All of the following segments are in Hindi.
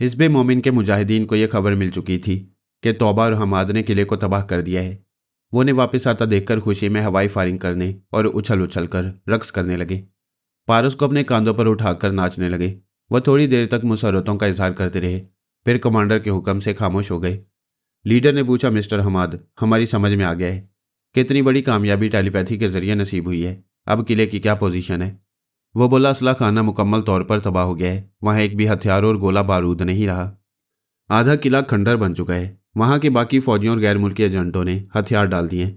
हिज़्ब मोमिन के मुजाहिदीन को यह खबर मिल चुकी थी कि तौबा और हमाद ने किले को तबाह कर दिया है। वो उन्हें वापस आता देखकर खुशी में हवाई फायरिंग करने और उछल उछल कर रक्स करने लगे। पारस को अपने कांधों पर उठाकर नाचने लगे। वह थोड़ी देर तक मुसर्रतों का इजहार करते रहे, फिर कमांडर के हुक्म से खामोश हो गए। लीडर ने पूछा, मिस्टर हमाद, हमारी समझ में आ गया है कितनी बड़ी कामयाबी टेलीपैथी के जरिए नसीब हुई है। अब किले की क्या पोजीशन है? वो बोला, असला खाना मुकम्मल तौर पर तबाह हो गया है। वहाँ एक भी हथियार और गोला बारूद नहीं रहा। आधा किला खंडर बन चुका है। वहाँ के बाकी फौजियों और गैर मुल्की एजेंटों ने हथियार डाल दिए।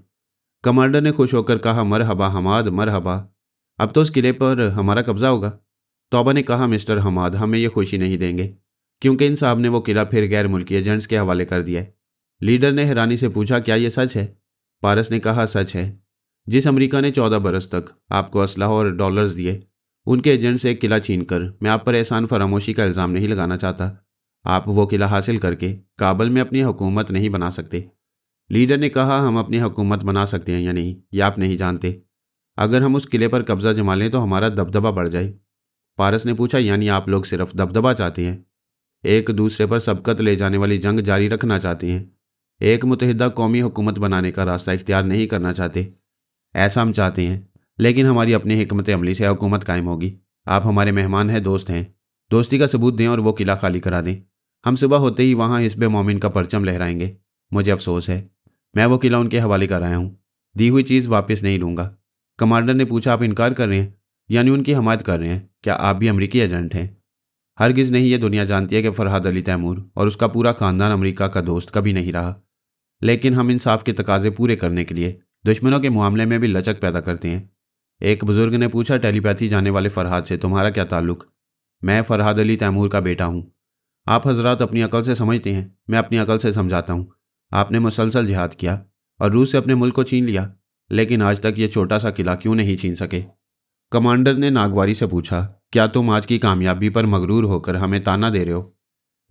कमांडर ने खुश होकर कहा, मरहबा हमाद, मरहबा। अब तो उस किले पर हमारा कब्जा होगा। तौबा ने कहा, मिस्टर हमाद, हमें यह खुशी नहीं देंगे क्योंकि इन साहब ने वो किला फिर गैर मुल्की एजेंट्स के हवाले कर दिया है। लीडर ने हैरानी से पूछा, क्या यह सच है? पारस ने कहा, सच है। जिस अमेरिका ने 14 बरस तक आपको असलहा और डॉलर्स दिए, उनके एजेंट से एक किला छीनकर मैं आप पर एहसान फरामोशी का इल्ज़ाम नहीं लगाना चाहता। आप वो किला हासिल करके काबुल में अपनी हुकूमत नहीं बना सकते। लीडर ने कहा, हम अपनी हुकूमत बना सकते हैं या नहीं, यह आप नहीं जानते। अगर हम उस किले पर कब्जा जमा लें तो हमारा दबदबा बढ़ जाए। पारस ने पूछा, यानी आप लोग सिर्फ दबदबा चाहते हैं? एक दूसरे पर सबकत ले जाने वाली जंग जारी रखना चाहते हैं? एक मुतहिदा कौमी हुकूमत बनाने का रास्ता इख्तियार नहीं करना चाहते? ऐसा हम चाहते हैं, लेकिन हमारी अपनी हिकमत अमली से हुकूमत कायम होगी। आप हमारे मेहमान हैं, दोस्त हैं। दोस्ती का सबूत दें और वो किला खाली करा दें। हम सुबह होते ही वहाँ हिज़्ब मोमिन का परचम लहराएंगे। मुझे अफसोस है, मैं वो किला उनके हवाले कर आया हूँ। दी हुई चीज़ वापस नहीं लूँगा। कमांडर ने पूछा, आप इनकार कर रहे हैं, यानी उनकी हमायत कर रहे हैं? क्या आप भी अमरीकी एजेंट हैं? हरगिज़ नहीं। ये दुनिया जानती है कि फरहाद अली तैमूर और उसका पूरा ख़ानदान अमरीका का दोस्त कभी नहीं रहा, लेकिन हम इंसाफ के तकाजे पूरे करने के लिए दुश्मनों के मामले में भी लचक पैदा करते हैं। एक बुजुर्ग ने पूछा, टेलीपैथी जाने वाले फरहाद से तुम्हारा क्या ताल्लुक? मैं फरहाद अली तैमूर का बेटा हूँ। आप हजरात अपनी अकल से समझते हैं, मैं अपनी अकल से समझाता हूँ। आपने मुसलसल जिहाद किया और रूस से अपने मुल्क को छीन लिया, लेकिन आज तक ये छोटा सा किला क्यों नहीं छीन सके? कमांडर ने नागवारी से पूछा, क्या तुम आज की कामयाबी पर मगरूर होकर हमें ताना दे रहे हो?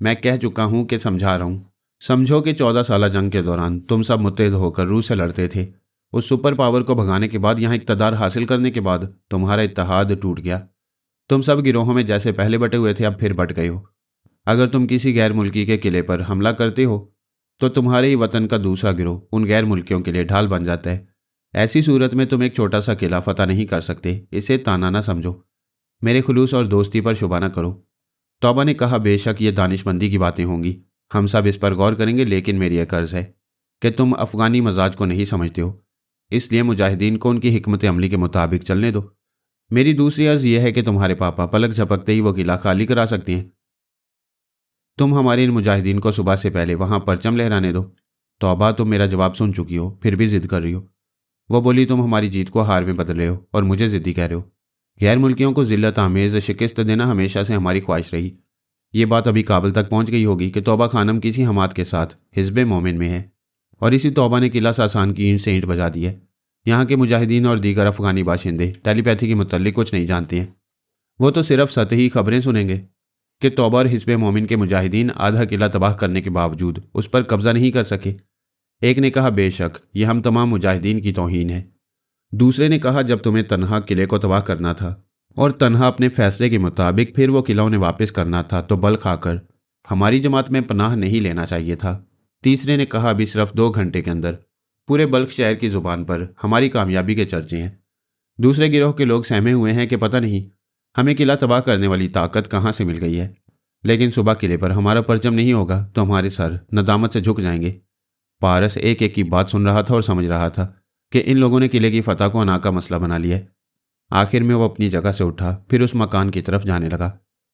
मैं कह चुका हूँ कि समझा रहा हूँ। समझो कि 14 साल जंग के दौरान तुम सब मुत्तहिद होकर रूस से लड़ते थे। उस सुपर पावर को भगाने के बाद, यहाँ इक़्तिदार हासिल करने के बाद तुम्हारा इत्तेहाद टूट गया। तुम सब गिरोहों में जैसे पहले बटे हुए थे, अब फिर बट गए हो। अगर तुम किसी गैर मुल्की के किले पर हमला करते हो तो तुम्हारे ही वतन का दूसरा गिरोह उन गैर मुल्कियों के लिए ढाल बन जाता है। ऐसी सूरत में तुम एक छोटा सा किला फतह नहीं कर सकते। इसे ताना ना समझो। मेरे खुलूस और दोस्ती पर शुबा न करो। तौबा ने कहा, बेशक ये दानिशमंदी की बातें होंगी, हम सब इस पर गौर करेंगे, लेकिन मेरी एक अर्ज़ है कि तुम अफ़गानी मजाज को नहीं समझते हो, इसलिए मुजाहिदीन को उनकी हिकमत अमली के मुताबिक चलने दो। मेरी दूसरी अर्ज़ यह है कि तुम्हारे पापा पलक झपकते ही वो किला खाली करा सकते हैं। तुम हमारे इन मुजाहिदीन को सुबह से पहले वहाँ परचम लहराने दो। तौबा, तुम मेरा जवाब सुन चुकी हो, फिर भी ज़िद कर रही हो। वो बोली, तुम हमारी जीत को हार में बदल रहे हो और मुझे ज़िद्दी कह रहे हो। गैर मुल्कियों को ज़िल्लत आमेज़ शिकस्त देना हमेशा से हमारी ख्वाहिश रही। ये बात अभी काबुल तक पहुँच गई होगी कि तौबा खानम किसी हमाद के साथ हिज़्ब मोमिन में है, और इसी तौबा ने किला सासान की ईंट से ईंट बजा दी है। यहाँ के मुजाहिदीन और दीगर अफ़गानी बाशिंदे टेलीपैथी के मुतल्लिक कुछ नहीं जानते हैं। वो तो सिर्फ सतही खबरें सुनेंगे कि तौबा और हिज़्ब मोमिन के मुजाहिदीन आधा किला तबाह करने के बावजूद उस पर कब्जा नहीं कर सके। एक ने कहा, बेशक यह हम तमाम मुजाहिदीन की तौहीन है। दूसरे ने कहा, जब तुम्हें तन्हा किले को तबाह करना था और तन्हा अपने फैसले के मुताबिक फिर वो किला उन्हें वापस करना था, तो बल खाकर हमारी जमात में पनाह नहीं लेना चाहिए था। तीसरे ने कहा, अभी सिर्फ 2 घंटे के अंदर पूरे बल्ख शहर की ज़ुबान पर हमारी कामयाबी के चर्चे हैं। दूसरे गिरोह के लोग सहमे हुए हैं कि पता नहीं हमें किला तबाह करने वाली ताकत कहाँ से मिल गई है, लेकिन सुबह किले पर हमारा परचम नहीं होगा तो हमारे सर नदामत से झुक जाएंगे। पारस एक एक की बात सुन रहा था और समझ रहा था कि इन लोगों ने किले की फतह को अना का मसला बना लिया है। आखिर में वो अपनी जगह से उठा, फिर उस मकान की तरफ जाने लगा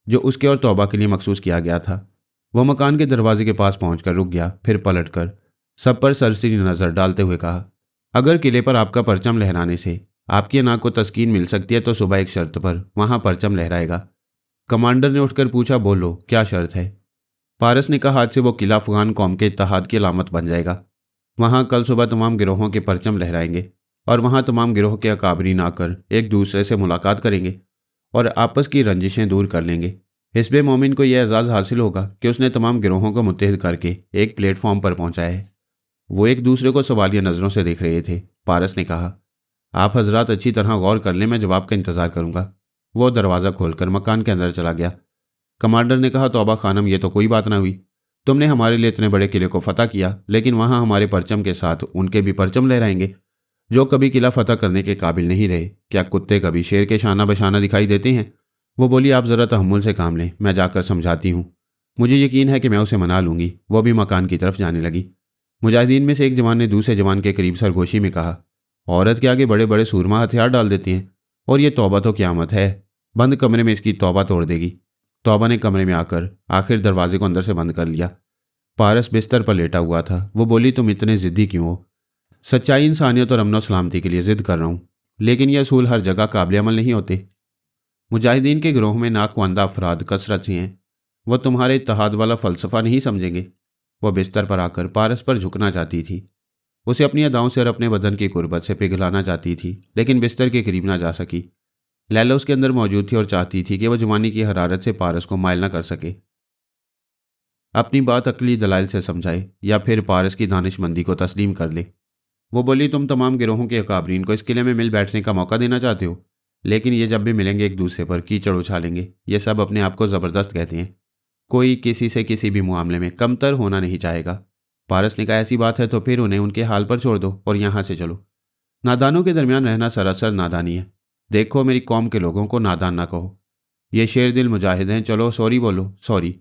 जो उसके और तौबा के लिए मखसूस किया गया था। वह मकान के दरवाजे के पास पहुंचकर रुक गया, फिर पलटकर सब पर सरसरी नज़र डालते हुए कहा, अगर किले पर आपका परचम लहराने से आपकी अना को तस्कीन मिल सकती है तो सुबह एक शर्त पर वहां परचम लहराएगा। कमांडर ने उठकर पूछा, बोलो क्या शर्त है? पारस ने कहा, आज से वो किला अफगान कौम के इत्तेहाद की अलामत बन जाएगा। वहाँ कल सुबह तमाम गिरोहों के परचम लहराएंगे और वहाँ तमाम गिरोह के अकाबरीन आकर एक दूसरे से मुलाकात करेंगे और आपस की रंजिशें दूर कर लेंगे। हिज़्ब मोमिन को यह एजाज़ हासिल होगा कि उसने तमाम गिरोहों को मुत्तहिद करके एक प्लेटफॉर्म पर पहुँचाया है। वो एक दूसरे को सवालिया नज़रों से देख रहे थे। पारस ने कहा, आप हजरात अच्छी तरह गौर कर लें, मैं जवाब का इंतज़ार करूँगा। वो दरवाज़ा खोलकर मकान के अंदर चला गया। कमांडर ने कहा, तौबा खानम, ये तो कोई बात ना हुई। तुमने हमारे लिए इतने बड़े किले को फतह किया, लेकिन वहां हमारे परचम के साथ उनके भी परचम लहराएंगे जो कभी किला फतह करने के काबिल नहीं रहे। क्या कुत्ते कभी शेर के शाना बशाना दिखाई देते हैं? वो बोली, आप ज़रा तहम्मुल से काम लें, मैं जाकर समझाती हूँ। मुझे यकीन है कि मैं उसे मना लूँगी। वो भी मकान की तरफ जाने लगी। मुजाहिदीन में से एक जवान ने दूसरे जवान के करीब सरगोशी में कहा, औरत के आगे बड़े बड़े सूरमा हथियार डाल देती हैं, और ये तौबा तो क़यामत है। बंद कमरे में इसकी तौबा तोड़ देगी। तौबा ने कमरे में आकर आखिर दरवाजे को अंदर से बंद कर लिया। पारस बिस्तर पर लेटा हुआ था। वो बोली, तुम इतने ज़िद्दी क्यों हो? सच्चाई, इंसानियत और अमन सलामती के लिए ज़िद कर रहा हूँ, लेकिन ये असूल हर जगह काबिल अमल नहीं होते। मुजाहिदीन के गिरोह में नाखवानदा अफराद कसरत से हैं। वह तुम्हारे इत्तेहाद वाला फ़लसफ़ा नहीं समझेंगे। वह बिस्तर पर आकर पारस पर झुकना चाहती थी। उसे अपनी अदाओं से और अपने बदन की कुर्बत से पिघलाना चाहती थी, लेकिन बिस्तर के करीब ना जा सकी। लैला उसके अंदर मौजूद थी और चाहती थी कि वह जवानी की हरारत से पारस को मायल न कर सके। अपनी बात अकली दलाइल से समझाए या फिर पारस की दानिशमंदी को तस्लीम कर ले। वो बोली, तुम तमाम गिरोहों के अकाबरीन को इस किले में मिल बैठने का मौका देना चाहते हो, लेकिन ये जब भी मिलेंगे एक दूसरे पर कीचड़ उछालेंगे। ये सब अपने आप को ज़बरदस्त कहते हैं। कोई किसी से किसी भी मामले में कमतर होना नहीं चाहेगा। पारस ने कहा, ऐसी बात है तो फिर उन्हें उनके हाल पर छोड़ दो और यहाँ से चलो। नादानों के दरमियान रहना सरासर नादानी है। देखो, मेरी कौम के लोगों को नादान ना कहो। ये शेर दिल मुजाहिद हैं। चलो सॉरी बोलो, सॉरी।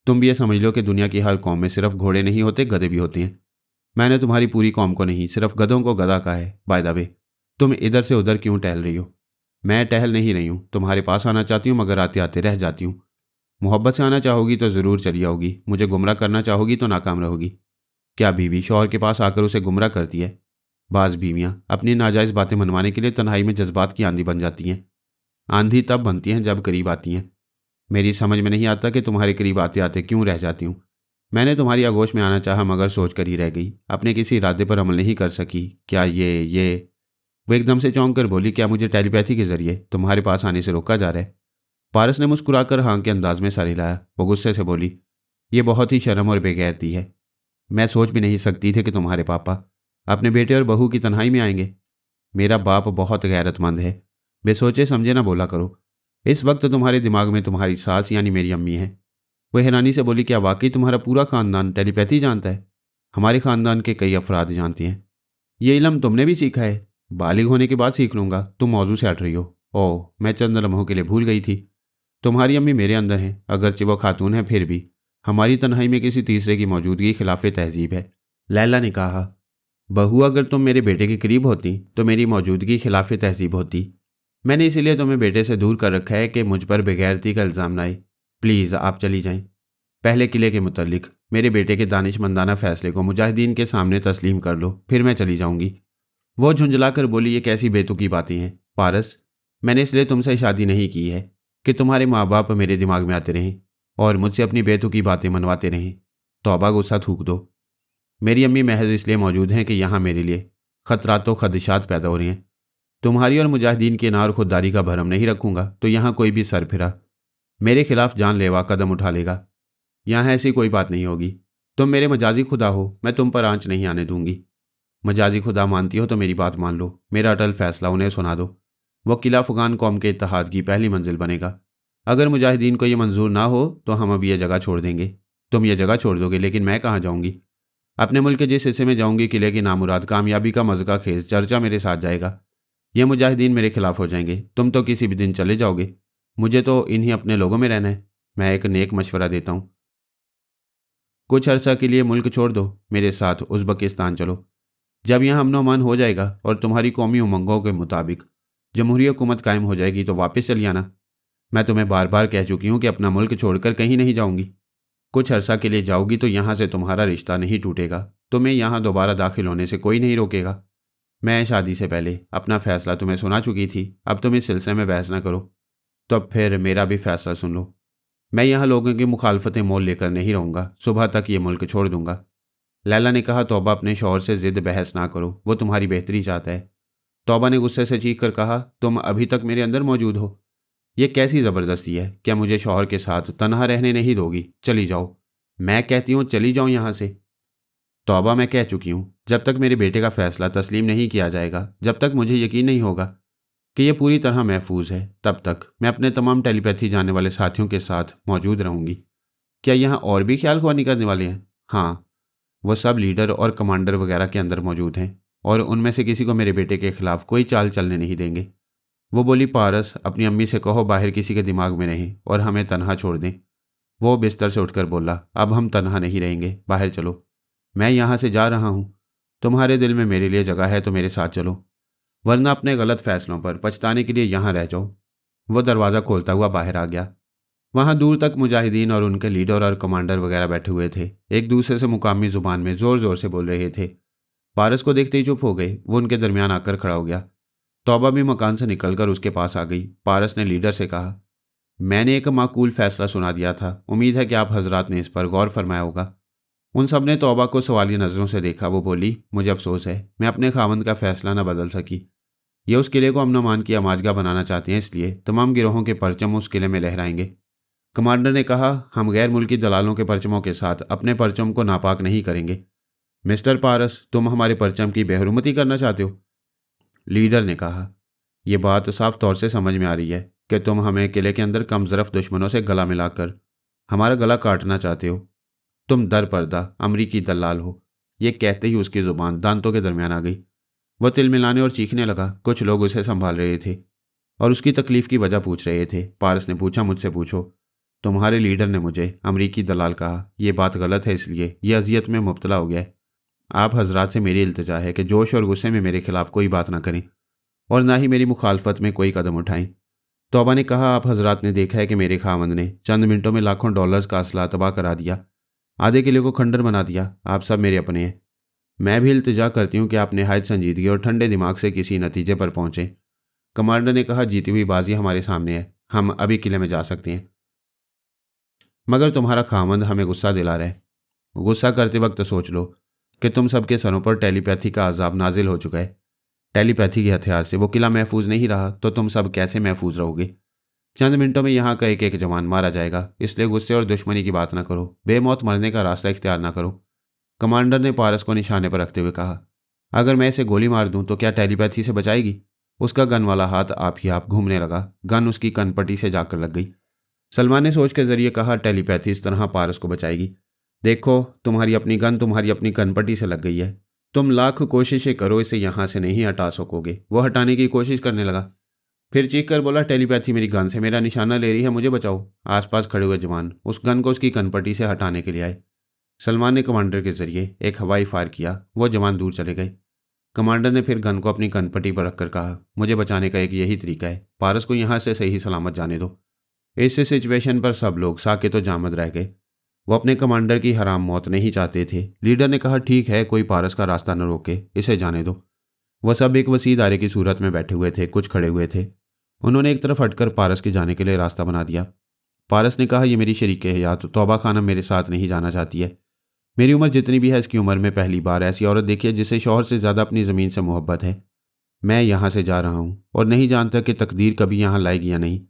तुम भी ये समझ लो कि दुनिया की हर कौम में सिर्फ घोड़े नहीं होते, गधे भी होते हैं। मैंने तुम्हारी पूरी कौम को नहीं, सिर्फ गधों को गधा कहा है। बाय द वे, तुम इधर से उधर क्यों टहल रही हो? मैं टहल नहीं रही हूँ। तुम्हारे पास आना चाहती हूँ, मगर आते आते रह जाती हूँ। मोहब्बत से आना चाहोगी तो ज़रूर चली आओगी। मुझे गुमराह करना चाहोगी तो नाकाम रहोगी। क्या बीवी शौहर के पास आकर उसे गुमराह करती है? बाज़ बीवियाँ अपनी नाजायज़ बातें मनवाने के लिए तन्हाई में जज्बात की आंधी बन जाती हैं। आंधी तब बनती हैं जब करीब आती हैं। मेरी समझ में नहीं आता कि तुम्हारे करीब आते आते क्यों रह जाती हूँ। मैंने तुम्हारी आगोश में आना चाहा, मगर सोच कर ही रह गई। अपने किसी इरादे पर अमल नहीं कर सकी। क्या ये वो एकदम से चौंक कर बोली, क्या मुझे टेलीपैथी के जरिए तुम्हारे पास आने से रोका जा रहा है? पारस ने मुस्कुराकर हाँ के अंदाज में सर हिलाया। वो गुस्से से बोली, ये बहुत ही शर्म और बेगैरती है। मैं सोच भी नहीं सकती थी कि तुम्हारे पापा अपने बेटे और बहू की तन्हाई में आएंगे। मेरा बाप बहुत गैरतमंद है। बेसोचे समझे ना बोला करो। इस वक्त तुम्हारे दिमाग में तुम्हारी सास यानी मेरी अम्मी है। वह हैरानी से बोली, क्या वाकई तुम्हारा पूरा खानदान टेलीपैथी जानता है? हमारे खानदान के कई अफराद जानते हैं। ये इल्म तुमने भी सीखा है? बालिग होने के बाद सीख लूँगा। तुम मौजू से हट रही हो। ओह, मैं चंद लम्हों के लिए भूल गई थी। तुम्हारी अम्मी मेरे अंदर हैं, अगरचे वो खातून है, फिर भी हमारी तन्हाई में किसी तीसरे की मौजूदगी खिलाफ तहजीब है। लैला ने कहा, बहू, अगर तुम मेरे बेटे के करीब होती तो मेरी मौजूदगी खिलाफ तहजीब होती। मैंने इसीलिए तुम्हें बेटे से दूर कर रखा है कि मुझ पर बेगैरती का इल्ज़ाम ना आए। प्लीज़ आप चली जाएं। पहले किले के मुतल्लिक मेरे बेटे के दानिशमंदाना फैसले को मुजाहिदीन के सामने तस्लीम कर लो, फिर मैं चली जाऊंगी। वो झुंझला कर बोली, ये कैसी बेतुकी बातें हैं पारस? मैंने इसलिए तुमसे शादी नहीं की है कि तुम्हारे माँ बाप मेरे दिमाग में आते रहें और मुझसे अपनी बेतुकी बातें मनवाते रहें। तौबा, गुस्सा थूक दो। मेरी अम्मी महज इसलिए मौजूद हैं कि यहाँ मेरे लिए ख़तरात व खदशात पैदा हो रहे हैं। तुम्हारी और मुजाहिदीन के नार खुददारी का भरम नहीं रखूँगा तो यहाँ कोई भी सरफिरा मेरे खिलाफ जानलेवा कदम उठा लेगा। यहाँ ऐसी कोई बात नहीं होगी। तुम मेरे मजाजी खुदा हो, मैं तुम पर आंच नहीं आने दूंगी। मजाजी खुदा मानती हो तो मेरी बात मान लो। मेरा अटल फैसला उन्हें सुना दो। वो किला अफगान कौम के इत्तेहाद की पहली मंजिल बनेगा। अगर मुजाहिदीन को यह मंजूर ना हो तो हम अब यह जगह छोड़ देंगे। तुम यह जगह छोड़ दोगे, लेकिन मैं कहाँ जाऊँगी? अपने मुल्क के जिस हिस्से में जाऊँगी, किले की नामुराद कामयाबी का मज़का खेज चर्चा मेरे साथ जाएगा। ये मुजाहिदीन मेरे खिलाफ हो जाएंगे। तुम तो किसी भी दिन चले जाओगे। मुझे तो इन्हीं अपने लोगों में रहना है। मैं एक नेक मशवरा देता हूँ, कुछ अरसा के लिए मुल्क छोड़ दो, मेरे साथ उज़्बेकिस्तान चलो। जब यहाँ अमन अमान हो जाएगा और तुम्हारी कौमी उमंगों के मुताबिक जमहूरी हुकूमत कायम हो जाएगी तो वापस चली आना। मैं तुम्हें बार बार कह चुकी हूँ कि अपना मुल्क छोड़कर कहीं नहीं जाऊँगी। कुछ अरसा के लिए जाओगी तो यहाँ से तुम्हारा रिश्ता नहीं टूटेगा। तुम्हें यहाँ दोबारा दाखिल होने से कोई नहीं रोकेगा। मैं शादी से पहले अपना फ़ैसला तुम्हें सुना चुकी थी। अब तुम इस सिलसिले में बहस ना करो। तो अब फिर मेरा भी फ़ैसला सुन लो। मैं यहाँ लोगों की मुखालफतें मोल लेकर नहीं रहूँगा। सुबह तक ये मुल्क छोड़ दूँगा। लैला ने कहा, तौबा, अपने शौहर से ज़िद बहस ना करो। वो तुम्हारी बेहतरी चाहता है। तौबा ने गुस्से से चीख कर कहा, तुम अभी तक मेरे अंदर मौजूद हो। ये कैसी ज़बरदस्ती है? क्या मुझे शौहर के साथ तनहा रहने नहीं दोगी? चली जाओ। मैं कहती हूँ चली जाओ यहाँ से। तौबा, मैं कह चुकी हूँ, जब तक मेरे बेटे का फ़ैसला तस्लीम नहीं किया जाएगा, जब तक मुझे यकीन नहीं होगा कि यह पूरी तरह महफूज है। तब तक मैं अपने तमाम टेलीपैथी जानने वाले साथियों के साथ मौजूद रहूंगी। क्या यहाँ और भी ख्याल ख्वानी करने वाले हैं? हाँ, वह सब लीडर और कमांडर वगैरह के अंदर मौजूद हैं और उनमें से किसी को मेरे बेटे के खिलाफ कोई चाल चलने नहीं देंगे। वो बोली, पारस, अपनी अम्मी से कहो बाहर किसी के दिमाग में नहीं और हमें तनहा छोड़ दें। वो बिस्तर से उठकर बोला, अब हम तनहा नहीं रहेंगे, बाहर चलो। मैं यहाँ से जा रहा हूँ। तुम्हारे दिल में मेरे लिए जगह है तो मेरे साथ चलो, वरना अपने गलत फैसलों पर पछताने के लिए यहाँ रह जाओ। वो दरवाज़ा खोलता हुआ बाहर आ गया। वहाँ दूर तक मुजाहिदीन और उनके लीडर और कमांडर वगैरह बैठे हुए थे, एक दूसरे से मुकामी जुबान में ज़ोर ज़ोर से बोल रहे थे। पारस को देखते ही चुप हो गए। वो उनके दरमियान आकर खड़ा हो गया। तौबा भी मकान से निकलकर उसके पास आ गई। पारस ने लीडर से कहा, मैंने एक माकूल फैसला सुना दिया था, उम्मीद है कि आप हजरात ने इस पर गौर फरमाया होगा। उन सब ने तौबा को सवालिया नज़रों से देखा। वो बोली, मुझे अफसोस है, मैं अपने खावंद का फैसला न बदल सकी। ये उस किले को अमन-अमान की अमाजगा बनाना चाहते हैं, इसलिए तमाम गिरोहों के परचम उस किले में लहराएंगे। कमांडर ने कहा, हम गैर मुल्की दलालों के परचमों के साथ अपने परचम को नापाक नहीं करेंगे। मिस्टर पारस, तुम हमारे परचम की बेहरुमती करना चाहते हो? लीडर ने कहा, यह बात साफ तौर से समझ में आ रही है कि तुम हमें किले के अंदर कमजरफ दुश्मनों से गला मिलाकर हमारा गला काटना चाहते हो। तुम दर पर्दा अमरीकी दलाल हो। ये कहते ही उसकी जुबान दांतों के दरमियान आ गई। वह तिल मिलाने और चीखने लगा। कुछ लोग उसे संभाल रहे थे और उसकी तकलीफ की वजह पूछ रहे थे। पारस ने पूछा, मुझसे पूछो। तुम्हारे लीडर ने मुझे अमरीकी दलाल कहा। यह बात गलत है, इसलिए यह अजियत में मुब्तला हो गया है। आप हजरात से मेरी इल्तिजा है कि जोश और गुस्से में मेरे खिलाफ कोई बात ना करें और ना ही मेरी मुखालफत में कोई कदम उठाएं। तौबा ने कहा, आप हजरात ने देखा है कि मेरे खामंद ने चंद मिनटों में लाखों डॉलर्स का असला तबाह करा दिया, आधे किले को खंडर बना दिया। आप सब मेरे अपने हैं। मैं भी इल्तिजा करती हूँ कि आप निहायत संजीदगी और ठंडे दिमाग से किसी नतीजे पर पहुंचें। कमांडर ने कहा, जीती हुई बाजी हमारे सामने है, हम अभी किले में जा सकते हैं, मगर तुम्हारा खामंद हमें गुस्सा दिला रहा है। गुस्सा करते वक्त सोच लो कि तुम सबके सरों पर टेलीपैथी का अजाब नाजिल हो चुका है। टेलीपैथी के हथियार से वो किला महफूज नहीं रहा तो तुम सब कैसे महफूज रहोगे? चंद मिनटों में यहाँ का एक एक जवान मारा जाएगा, इसलिए गुस्से और दुश्मनी की बात ना करो, बेमौत मरने का रास्ता इख्तियार ना करो। कमांडर ने पारस को निशाने पर रखते हुए कहा, अगर मैं इसे गोली मार दूं तो क्या टेलीपैथी से बचाएगी? उसका गन वाला हाथ आप ही आप घूमने लगा। गन उसकी कनपट्टी से जाकर लग गई। सलमान ने सोच के जरिए कहा, टेलीपैथी इस तरह पारस को बचाएगी? देखो, तुम्हारी अपनी गन तुम्हारी अपनी कनपट्टी से लग गई है। तुम लाख कोशिशें करो, इसे यहाँ से नहीं हटा सकोगे। वो हटाने की कोशिश करने लगा, फिर चीख कर बोला, टेलीपैथी मेरी गन से मेरा निशाना ले रही है, मुझे बचाओ। आसपास खड़े हुए जवान उस गन को उसकी कनपट्टी से हटाने के लिए आए। सलमान ने कमांडर के जरिए एक हवाई फायर किया। वो जवान दूर चले गए। कमांडर ने फिर गन को अपनी कनपट्टी पर रखकर कहा, मुझे बचाने का एक यही तरीका है, पारस को यहाँ से सही सलामत जाने दो। इस सिचुएशन पर सब लोग साके तो जामद रह गए। वो अपने कमांडर की हराम मौत नहीं चाहते थे। लीडर ने कहा, ठीक है, कोई पारस का रास्ता न रोके, इसे जाने दो। वह सब एक वसी दायरे की सूरत में बैठे हुए थे, कुछ खड़े हुए थे। उन्होंने एक तरफ हटकर पारस के जाने के लिए रास्ता बना दिया। पारस ने कहा, यह मेरी शरीके हयात तौबा खानम मेरे साथ नहीं जाना चाहती है। मेरी उम्र जितनी भी है, इसकी उम्र में पहली बार ऐसी औरत देखी है जिसे शौहर से ज़्यादा अपनी ज़मीन से मोहब्बत है। मैं यहाँ से जा रहा हूँ और नहीं जानता कि तकदीर कभी यहाँ लाएगी या नहीं,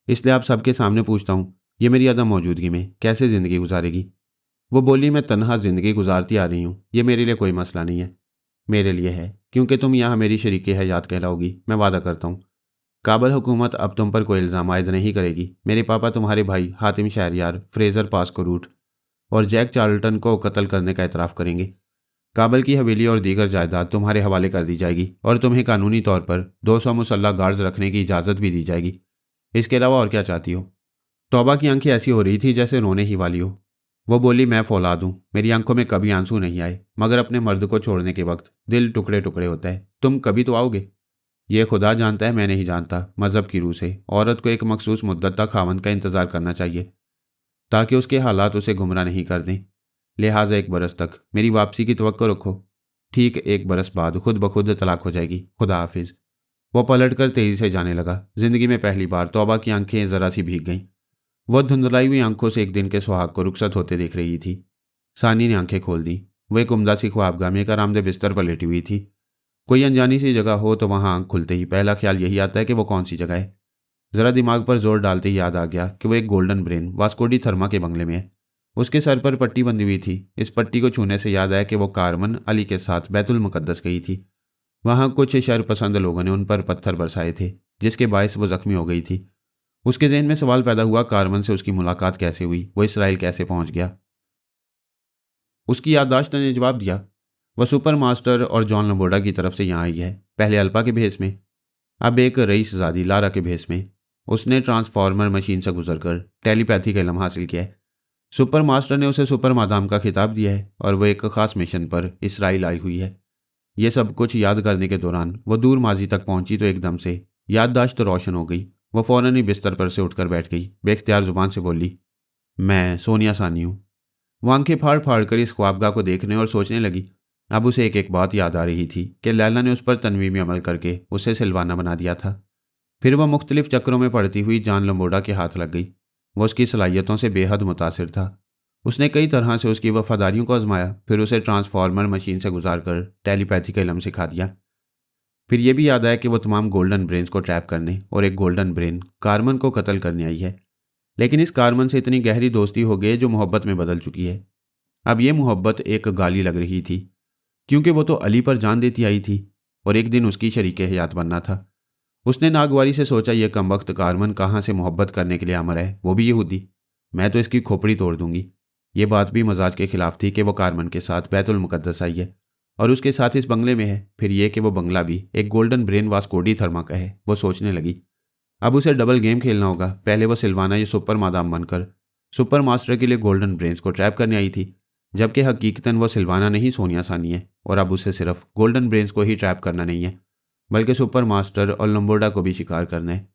इसलिए आप सबके सामने पूछता हूँ, ये मेरी अदम मौजूदगी में कैसे ज़िंदगी गुजारेगी? वो बोली, मैं तन्हा ज़िंदगी गुजारती आ रही हूँ, ये मेरे लिए कोई मसला नहीं है। मेरे लिए है, क्योंकि तुम यहाँ मेरी शरीके हयात कहलाओगी, मैं वादा करता हूँ। काबल हुकूमत अब तुम पर कोई इल्ज़ाम आयद नहीं करेगी। मेरे पापा तुम्हारे भाई हातिम शहरयार, फ्रेज़र पास्कोरूट और जैक चार्ल्टन को कत्ल करने का एतराफ़ करेंगे। काबल की हवेली और दीगर जायदाद तुम्हारे हवाले कर दी जाएगी और तुम्हें कानूनी तौर पर 200 मुसल्ला गार्ड्स रखने की इजाज़त भी दी जाएगी। इसके अलावा और क्या चाहती हो? तौबा की आंखें ऐसी हो रही थी जैसे रोने ही वाली हो। वो बोली, मैं फौलाद हूँ, मेरी आंखों में कभी आंसू नहीं आए, मगर अपने मर्द को छोड़ने के वक्त दिल टुकड़े टुकड़े होता है। तुम कभी तो आओगे। ये खुदा जानता है, मैं नहीं जानता। मज़हब की रूह से औरत को एक मखसूस मुद्दत तक खावंद का इंतज़ार करना चाहिए ताकि उसके हालात उसे गुमराह नहीं कर दें। लिहाजा 1 बरस तक मेरी वापसी की तवक्को रखो। ठीक 1 बरस बाद खुद ब खुद तलाक हो जाएगी। खुदा हाफिज़। वो पलटकर तेज़ी से जाने लगा। ज़िंदगी में पहली बार तौबा की आंखें ज़रा सी भीग गईं। वह धुंधलाई हुई आंखों से एक दिन के सुहाग को रुखसत होते देख रही थी। सानी ने आंखें खोल दी। वह एक उम्दा सी ख्वाबगाह में एक आरामदेह बिस्तर पर लेटी हुई थी। कोई अनजानी सी जगह हो तो वहाँ आंख खुलते ही पहला ख्याल यही आता है कि वो कौन सी जगह है। ज़रा दिमाग पर जोर डालते ही याद आ गया कि वो एक गोल्डन ब्रेन वास्को डी थर्मा के बंगले में है। उसके सर पर पट्टी बंधी हुई थी। इस पट्टी को छूने से याद आया कि वो कारमन अली के साथ बैतुल मुकद्दस गई थी। वहाँ कुछ शर पसंद लोगों ने उन पर पत्थर बरसाए थे। जिसके बायस वो जख्मी हो गई थी। उसके जहन में सवाल पैदा हुआ, कार्मन से उसकी मुलाकात कैसे हुई, वो इसराइल कैसे पहुंच गया। उसकी याददाश्त ने जवाब दिया, वह सुपर मास्टर और जॉन लम्बोर्डा की तरफ से यहाँ आई है, पहले अल्पा के भेस में, अब एक रईसजादी लारा के भेस में। उसने ट्रांसफॉर्मर मशीन से गुजरकर टेलीपैथी का इल्म हासिल किया है। सुपर मास्टर ने उसे सुपर मादाम का खिताब दिया है और वह एक खास मिशन पर इसराइल आई हुई है। यह सब कुछ याद करने के दौरान वो दूर माजी तक पहुंची तो एकदम से याददाश्त रोशन हो गई। वह फौरन ही बिस्तर पर से उठकर बैठ गई, बेख्तियार जुबान से बोली, मैं सोनिया सानी हूँ। वो आंखें फाड़ फाड़ कर इस ख्वाबगाह को देखने और सोचने लगी। अब उसे एक एक बात याद आ रही थी कि लैला ने उस पर तनवीमी अमल करके उसे सिलवाना बना दिया था। फिर वह मुख्तलिफ चक्रों में पड़ती हुई जॉन लम्बोर्डा के हाथ लग गई। वह उसकी सलाहियतों से बेहद मुतासिर था। उसने कई तरह से उसकी वफादारियों को आजमाया, फिर उसे ट्रांसफॉर्मर मशीन से गुजार कर टेलीपैथी का इल्म सिखा दिया। फिर यह भी याद आया कि वह तमाम गोल्डन ब्रेन्स को ट्रैप करने और एक गोल्डन ब्रेन कार्मन को कत्ल करने आई है। लेकिन इस कार्मन से इतनी गहरी दोस्ती हो गई जो मोहब्बत में बदल चुकी है। अब यह मोहब्बत एक गाली लग रही थी, क्योंकि वो तो अली पर जान देती आई थी और एक दिन उसकी शरीके हयात बनना था। उसने नागवारी से सोचा, यह कमबख्त कार्मन कहाँ से मोहब्बत करने के लिए अमर है, वो भी यहूदी। मैं तो इसकी खोपड़ी तोड़ दूंगी। ये बात भी मजाज के खिलाफ थी कि वो कार्मन के साथ बैतुल मुकद्दस आई है और उसके साथ इस बंगले में है। फिर यह कि वो बंगला भी एक गोल्डन ब्रेन वास्कोडी थर्मा का है। वो सोचने लगी, अब उसे डबल गेम खेलना होगा। पहले वो सिल्वाना ये सुपर मादाम बनकर सुपर मास्टर के लिए गोल्डन ब्रेन्स को ट्रैप करने आई थी, जबकि हकीकतन वो सिल्वाना नहीं सोनिया सानी है। और अब उसे सिर्फ गोल्डन ब्रेन्स को ही ट्रैप करना नहीं है, बल्कि सुपर मास्टर और लम्बोर्डा को भी शिकार करना है।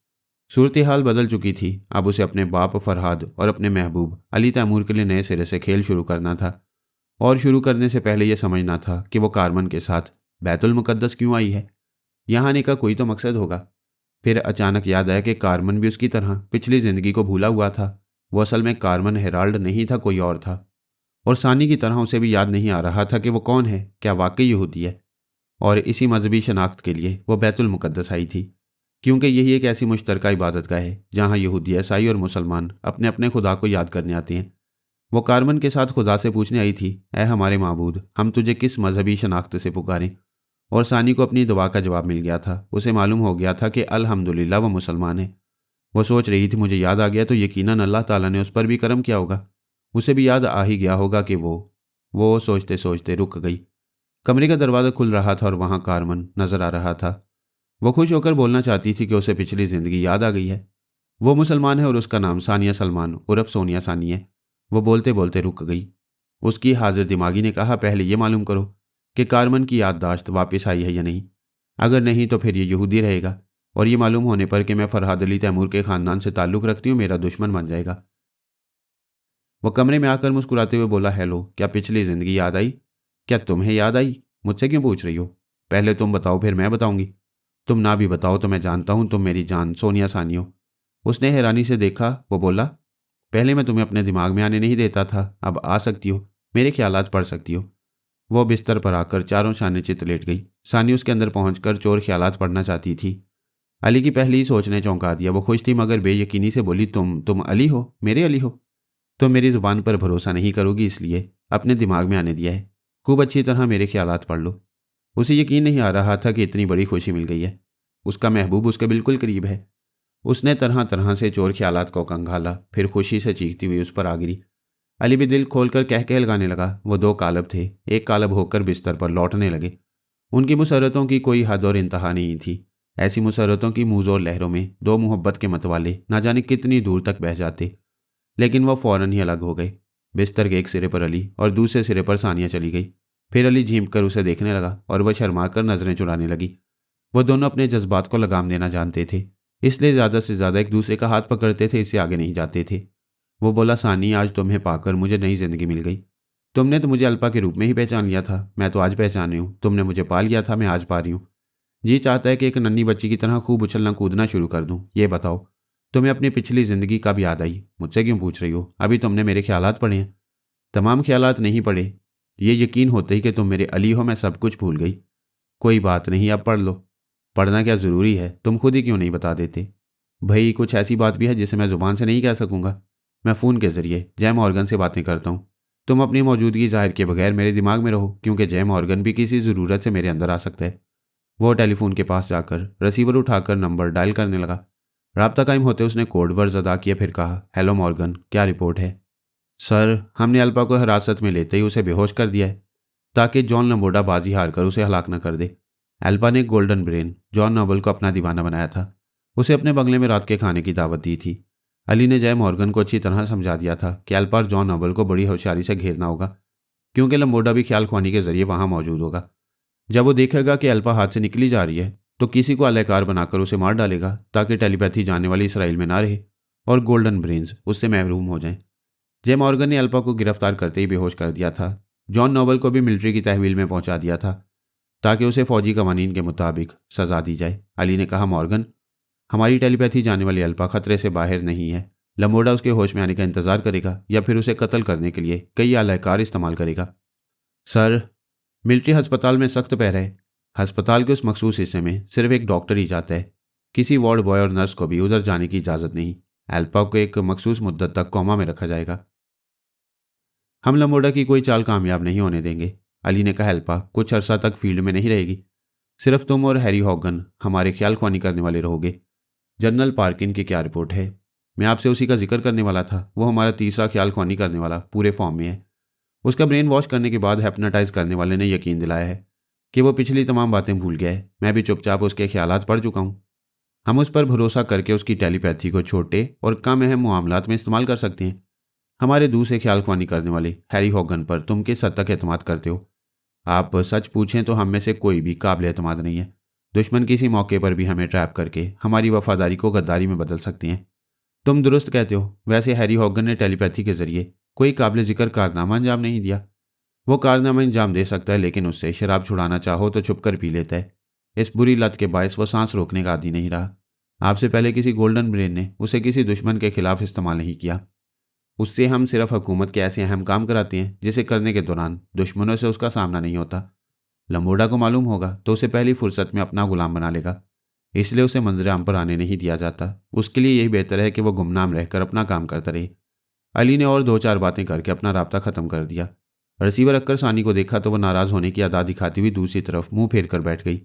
सूरत हाल बदल चुकी थी। अब उसे अपने बाप फरहाद और अपने महबूब अली तैमूर के लिए नए सिरे से खेल शुरू करना था। और शुरू करने से पहले यह समझना था कि वो कार्मन के साथ बैतुल मुकद्दस क्यों आई है। यहाँ आने का कोई तो मकसद होगा। फिर अचानक याद आया कि कार्मन भी उसकी तरह पिछली जिंदगी को भूला हुआ था। वो असल में कार्मन हेराल्ड नहीं था, कोई और था। और सानी की तरह उसे भी याद नहीं आ रहा था कि वो कौन है, क्या वाकई यहूदी है। और इसी मजहबी शनाख्त के लिए वो बैतुल मुकद्दस आई थी, क्योंकि यही एक ऐसी मुश्तरका इबादतगाह है जहाँ यहूदी, ईसाई और मुसलमान अपने अपने खुदा को याद करने आते हैं। वो कार्मन के साथ खुदा से पूछने आई थी, ऐ हमारे माबूद, हम तुझे किस मजहबी शनाख्त से पुकारें। और सानी को अपनी दुआ का जवाब मिल गया था। उसे मालूम हो गया था कि अल्हम्दुलिल्लाह वो मुसलमान है। वो सोच रही थी, मुझे याद आ गया तो यकीनन अल्लाह ताला ने उस पर भी करम किया होगा। उसे भी याद आ ही गया होगा कि वो सोचते सोचते रुक गई। कमरे का दरवाज़ा खुल रहा था और वहाँ कार्मन नजर आ रहा था। वो खुश होकर बोलना चाहती थी कि उसे पिछली जिंदगी याद आ गई है। वो मुसलमान है और उसका नाम सानिया सलमान उर्फ सोनिया सानी है। वो बोलते बोलते रुक गई। उसकी हाजिर दिमागी ने कहा, पहले ये मालूम करो कि कार्मन की याददाश्त वापस आई है या नहीं। अगर नहीं तो फिर ये यहूदी रहेगा और ये मालूम होने पर कि मैं फरहाद अली तैमूर के ख़ानदान से ताल्लुक़ रखती हूँ, मेरा दुश्मन बन जाएगा। वो कमरे में आकर मुस्कुराते हुए बोला, हेलो, क्या पिछली ज़िंदगी याद आई? क्या तुम्हें याद आई? मुझसे क्यों पूछ रही हो? पहले तुम बताओ, फिर मैं बताऊंगी। तुम ना भी बताओ तो मैं जानता हूँ तुम मेरी जान सोनिया सानी हो। उसने हैरानी से देखा। वो बोला, पहले मैं तुम्हें अपने दिमाग में आने नहीं देता था, अब आ सकती हो, मेरे ख्यालात पढ़ सकती हो। वो बिस्तर पर आकर चारों शाने चित लेट गई। सानी उसके अंदर पहुंचकर चोर ख्यालात पढ़ना चाहती थी। अली की पहली ही सोच ने चौंका दिया। वो खुश थी मगर बेयकीनी से बोली, तुम अली हो? मेरे अली हो? तुम मेरी ज़ुबान पर भरोसा नहीं करोगी, इसलिए अपने दिमाग में आने दिया है। खूब अच्छी तरह मेरे ख्यालात पढ़ लो। उसे यकीन नहीं आ रहा था कि इतनी बड़ी खुशी मिल गई है। उसका महबूब उसके बिल्कुल करीब है। उसने तरह तरह से चोर ख्यालात को कंघाला, फिर खुशी से चीखती हुई उस पर आ गिरी। अली भी दिल खोलकर कह लगाने लगा। वो दो कालब थे, एक कालब होकर बिस्तर पर लौटने लगे। उनकी मुसरतों की कोई हद और इंतहा नहीं थी। ऐसी मुसरतों की मूज़ोर लहरों में दो मोहब्बत के मतवाले ना जाने कितनी दूर तक बह जाते, लेकिन वह फ़ौरन ही अलग हो गए। बिस्तर के एक सिरे पर अली और दूसरे सिरे पर सानिया चली गई। फिर अली झींक कर उसे देखने लगा और वह शर्मा कर नज़रें चुराने लगी। वो दोनों अपने जज्बात को लगाम देना जानते थे, इसलिए ज़्यादा से ज़्यादा एक दूसरे का हाथ पकड़ते थे, इससे आगे नहीं जाते थे। वो बोला, सानी, आज तुम्हें पाकर मुझे नई जिंदगी मिल गई। तुमने तो मुझे अल्पा के रूप में ही पहचान लिया था, मैं तो आज पहचान रही हूँ। तुमने मुझे पा लिया था, मैं आज पा रही हूँ। जी चाहता है कि एक नन्ही बच्ची की तरह खूब उछलना कूदना शुरू कर दूँ। ये बताओ, तुम्हें अपनी पिछली ज़िंदगी कब याद आई? मुझसे क्यों पूछ रही हो? अभी तुमने मेरे ख्यालात पढ़े हैं? तमाम ख्यालात नहीं पढ़े। ये यकीन होते ही कि तुम मेरे अली हो, मैं सब कुछ भूल गई। कोई बात नहीं, अब पढ़ लो। पढ़ना क्या ज़रूरी है? तुम खुद ही क्यों नहीं बता देते? भाई, कुछ ऐसी बात भी है जिसे मैं ज़ुबान से नहीं कह सकूँगा। मैं फ़ोन के ज़रिए जय मॉर्गन से बातें करता हूँ। तुम अपनी मौजूदगी ज़ाहिर के बगैर मेरे दिमाग में रहो, क्योंकि जय मॉर्गन भी किसी ज़रूरत से मेरे अंदर आ सकता है। वो टेलीफोन के पास जाकर रिसीवर उठाकर नंबर डायल करने लगा। राब्ता कायम होते उसने कोड वर्ड्स अदा किया, फिर कहा, हेलो मॉर्गन, क्या रिपोर्ट है? सर, हमने अल्पा को हिरासत में लेते ही उसे बेहोश कर दिया है ताकि जॉन लम्बोर्डा बाजी हार कर उसे हलाक न कर दे। अल्पा ने गोल्डन ब्रेन जॉन नोबल को अपना दीवाना बनाया था, उसे अपने बंगले में रात के खाने की दावत दी थी। अली ने जय मॉर्गन को अच्छी तरह समझा दिया था कि अल्पा और जॉन नोबल को बड़ी होशियारी से घेरना होगा, क्योंकि लम्बोर्डा भी ख्याल ख्वानी के जरिए वहां मौजूद होगा। जब वो देखेगा कि अल्पा हाथ से निकली जा रही है तो किसी को अलहकार बनाकर उसे मार डालेगा ताकि टेलीपैथी जानने वाली इसराइल में ना रहे और गोल्डन ब्रेन्स उससे महरूम हो जाएं। जे मॉर्गन ने अल्पा को गिरफ्तार करते ही बेहोश कर दिया था। जॉन नोबल को भी मिलिट्री की तहवील में पहुंचा दिया था ताकि उसे फौजी कवानीन के मुताबिक सजा दी जाए। अली ने कहा, मॉर्गन, हमारी टेलीपैथी जानने वाली अल्पा खतरे से बाहर नहीं है। लम्बोर्डा उसके होश में आने का इंतजार करेगा या फिर उसे कत्ल करने के लिए कई अलहकार इस्तेमाल करेगा। सर, मिलिट्री अस्पताल में सख्त पहरा है। अस्पताल के उस मखसूस हिस्से में सिर्फ एक डॉक्टर ही जाता है, किसी वार्ड बॉय और नर्स को भी उधर जाने की इजाज़त नहीं। अल्पा को एक मखसूस मुद्दत तक कोमा में रखा जाएगा। हम लम्बोर्डा की कोई चाल कामयाब नहीं होने देंगे। अली ने कहा, अल्पा कुछ अरसा तक फील्ड में नहीं रहेगी, सिर्फ तुम और हैरी हॉगन हमारे ख्याल ख्वानी करने वाले रहोगे। जनरल पार्किन की क्या रिपोर्ट है? मैं आपसे उसी का जिक्र करने वाला था। वो हमारा तीसरा ख्याल ख्वानी करने वाला पूरे फॉर्म में है। उसका ब्रेन वॉश करने के बाद हिप्नोटाइज करने वाले ने यकीन दिलाया है कि वो पिछली तमाम बातें भूल गया है। मैं भी चुपचाप उसके ख्यालात पढ़ चुका हूँ। हम उस पर भरोसा करके उसकी टेलीपैथी को छोटे और कम अहम मामलात में इस्तेमाल कर सकते हैं। हमारे दूसरे ख्याल ख्वानी करने वाले हैरी हॉगन पर तुम किस हद तक एतमाद करते हो? आप सच पूछें तो हम में से कोई भी काबिल एतमाद नहीं है। दुश्मन किसी मौके पर भी हमें ट्रैप करके हमारी वफादारी को गद्दारी में बदल सकते हैं। तुम दुरुस्त कहते हो। वैसे हैरी हॉगन ने टेलीपैथी के जरिए कोई काबिल जिक्र कारनामा अंजाम नहीं दिया। वो कारनामा अंजाम दे सकता है, लेकिन उससे शराब छुड़ाना चाहो तो छुप कर पी लेता है। इस बुरी लत के बायस वो सांस रोकने का आदी नहीं रहा। आपसे पहले किसी गोल्डन ब्रेन ने उसे किसी दुश्मन के खिलाफ इस्तेमाल नहीं किया। उससे हम सिर्फ हुकूमत के ऐसे अहम काम कराते हैं जिसे करने के दौरान दुश्मनों से उसका सामना नहीं होता। लम्बोर्डा को मालूम होगा तो उसे पहली फुर्सत में अपना गुलाम बना लेगा, इसलिए उसे मंजर आम पर आने नहीं दिया जाता। उसके लिए यही बेहतर है कि वो गुमनाम रहकर अपना काम करता रहे। अली ने और 2-4 बातें करके अपना राब्ता ख़त्म कर दिया। रिसीवर रखकर सानी को देखा तो वह नाराज़ होने की अदा दिखाती हुई दूसरी तरफ मुंह फेर कर बैठ गई।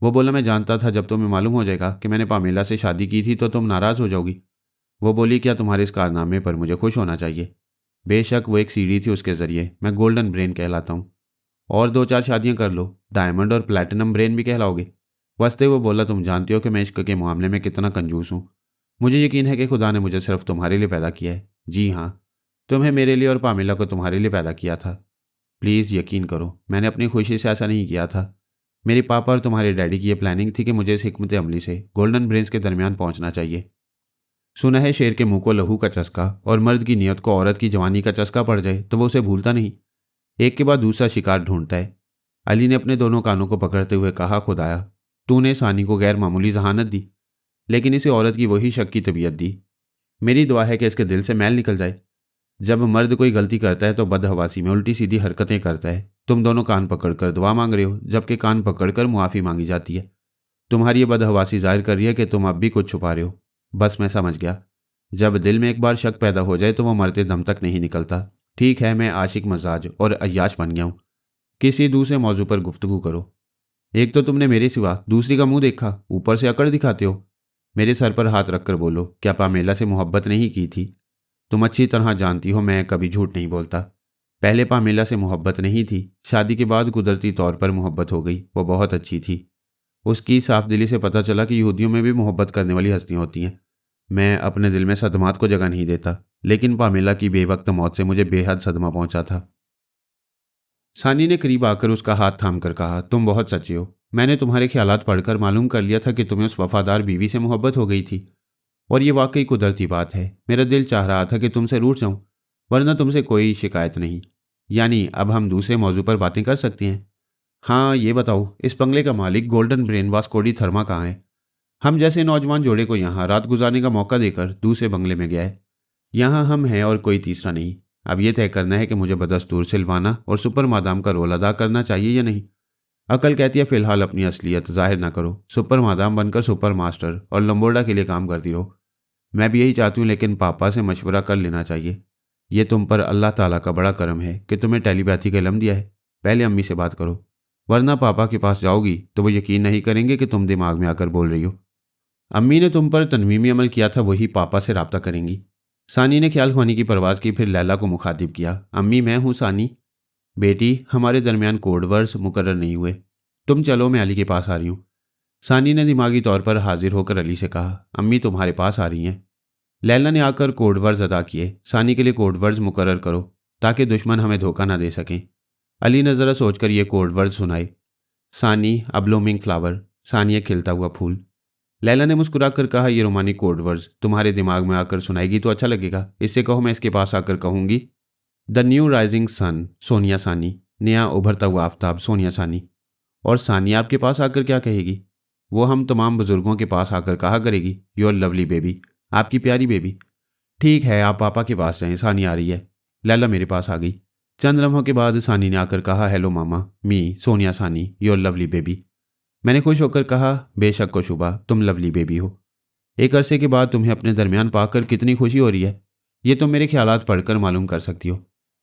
वो बोला, मैं जानता था जब तुम्हें मालूम हो जाएगा कि मैंने पामेला से शादी की थी तो तुम नाराज़ हो जाओगी। वो बोली, क्या तुम्हारे इस कारनामे पर मुझे खुश होना चाहिए? बेशक वो एक सीढ़ी थी, उसके ज़रिए मैं गोल्डन ब्रेन कहलाता हूँ। और 2-4 शादियाँ कर लो, डायमंड और प्लैटिनम ब्रेन भी कहलाओगे। वस्ते वो बोला, तुम जानती हो कि मैं इश्क के मामले में कितना कंजूस हूँ। मुझे यकीन है कि खुदा ने मुझे सिर्फ तुम्हारे लिए पैदा किया है। जी हाँ, तुम्हें मेरे लिए और पामेला को तुम्हारे लिए पैदा किया था। प्लीज़ यकीन करो, मैंने अपनी खुशी से ऐसा नहीं किया था। मेरे पापा और तुम्हारे डैडी की यह प्लानिंग थी कि मुझे इस हिकमत अमली से गोल्डन ब्रेन्स के दरमियान पहुंचना चाहिए। सुना है शेर के मुंह को लहू का चस्का और मर्द की नीयत को औरत की जवानी का चस्का पड़ जाए तो वो उसे भूलता नहीं, एक के बाद दूसरा शिकार ढूंढता है। अली ने अपने दोनों कानों को पकड़ते हुए कहा, खुदाया तूने सानी को गैर मामूली जहानत दी, लेकिन इसे औरत की वही शक की तबीयत दी। मेरी दुआ है कि इसके दिल से मैल निकल जाए। जब मर्द कोई गलती करता है तो बदहवासी में उल्टी सीधी हरकतें करता है। तुम दोनों कान पकड़कर दुआ मांग रहे हो, जबकि कान पकड़कर मुआफ़ी मांगी जाती है। तुम्हारी ये बदहवासी जाहिर कर रही है कि तुम अब भी कुछ छुपा रहे हो। बस मैं समझ गया, जब दिल में एक बार शक पैदा हो जाए तो वो मरते दम तक नहीं निकलता। ठीक है, मैं आशिक मजाज और अय्याश बन गया हूँ। किसी दूसरे मौजू पर गुफ्तगू करो। एक तो तुमने मेरे सिवा दूसरी का मुंह देखा, ऊपर से अकड़ दिखाते हो। मेरे सर पर हाथ रखकर बोलो, क्या पामेला से मोहब्बत नहीं की थी? तुम अच्छी तरह जानती हो मैं कभी झूठ नहीं बोलता। पहले पामेला से मोहब्बत नहीं थी, शादी के बाद कुदरती तौर पर मोहब्बत हो गई। वो बहुत अच्छी थी। उसकी साफ दिली से पता चला कि यहूदियों में भी मोहब्बत करने वाली हस्तियाँ होती हैं। मैं अपने दिल में सदमात को जगह नहीं देता, लेकिन पामेला की बेवक्त मौत से मुझे बेहद सदमा पहुंचा था। सानी ने करीब आकर उसका हाथ थाम कर कहा, तुम बहुत सच्चे हो। मैंने तुम्हारे ख्यालात पढ़कर मालूम कर लिया था कि तुम्हें उस वफादार बीवी से मोहब्बत हो गई थी, और ये वाकई कुदरती बात है। मेरा दिल चाह रहा था कि तुमसे रूठ जाऊं, वरना तुमसे कोई शिकायत नहीं। यानी अब हम दूसरे मौजू पर बातें कर सकते हैं। हाँ, ये बताओ, इस बंगले का मालिक गोल्डन ब्रेन वास्कोडी थर्मा कहाँ है? हम जैसे नौजवान जोड़े को यहाँ रात गुजारने का मौका देकर दूसरे बंगले में गया है। यहाँ हम हैं और कोई तीसरा नहीं। अब यह तय करना है कि मुझे बदस्तूर सिल्वाना और सुपर मादाम का रोल अदा करना चाहिए या नहीं। अकल कहती है फिलहाल अपनी असलियत जाहिर ना करो, सुपर मादाम बनकर सुपर मास्टर और लम्बोर्डा के लिए काम करती रहो। मैं भी यही चाहती हूँ, लेकिन पापा से मशवरा कर लेना चाहिए। यह तुम पर अल्लाह ताला का बड़ा करम है कि तुम्हें टेलीपैथी का इल्म दिया है। पहले अम्मी से बात करो, वरना पापा के पास जाओगी तो वो यकीन नहीं करेंगे कि तुम दिमाग में आकर बोल रही हो। अम्मी ने तुम पर तनवीमी अमल किया था, वही पापा से रब्ता करेंगी। सानी ने ख्याल ख्वानी की परवाज की, फिर लैला को मुखातिब किया। अम्मी मैं हूँ सानी। बेटी हमारे दरमियान कोड वर्ड्स मुकर्रर नहीं हुए, तुम चलो मैं अली के पास आ रही हूँ। सानी ने दिमागी तौर पर हाजिर होकर अली से कहा, अम्मी तुम्हारे पास आ रही हैं। लैला ने आकर कोड वर्ड्स अदा किए। सानी के लिए कोड वर्ड्स मुकर्रर करो ताकि दुश्मन हमें धोखा ना दे सकें। अली ने ज़रा सोचकर ये कोड वर्ड्स सुनाए। सानी अ ब्लूमिंग फ्लावर, सानी एक खिलता हुआ फूल। लैला ने मुस्कुरा कर कहा, ये रोमानी कोड वर्ड्स तुम्हारे दिमाग में आकर सुनाएगी तो अच्छा लगेगा, इससे कहो मैं इसके पास आकर कहूँगी the new rising sun Sonia Sani, नया उभरता हुआ आफ्ताब सोनिया सानी। और सानिया आपके पास आकर क्या कहेगी? वो हम तमाम बुजुर्गों के पास आकर कहा करेगी, योर लवली बेबी, आपकी प्यारी बेबी। ठीक है आप पापा के पास जाएं, सानी आ रही है। लैला मेरे पास आ गई। चंद लम्हों के बाद सानी ने आकर कहा, हेलो मामा, मी सोनिया सानी, योर लवली बेबी। मैंने खुश होकर कहा, बेशक को शुबा, तुम लवली बेबी हो। एक अरसे के बाद तुम्हें अपने दरमियान पाकर कितनी खुशी हो रही है, ये तुम मेरे ख्यालात पढ़कर मालूम कर सकती हो।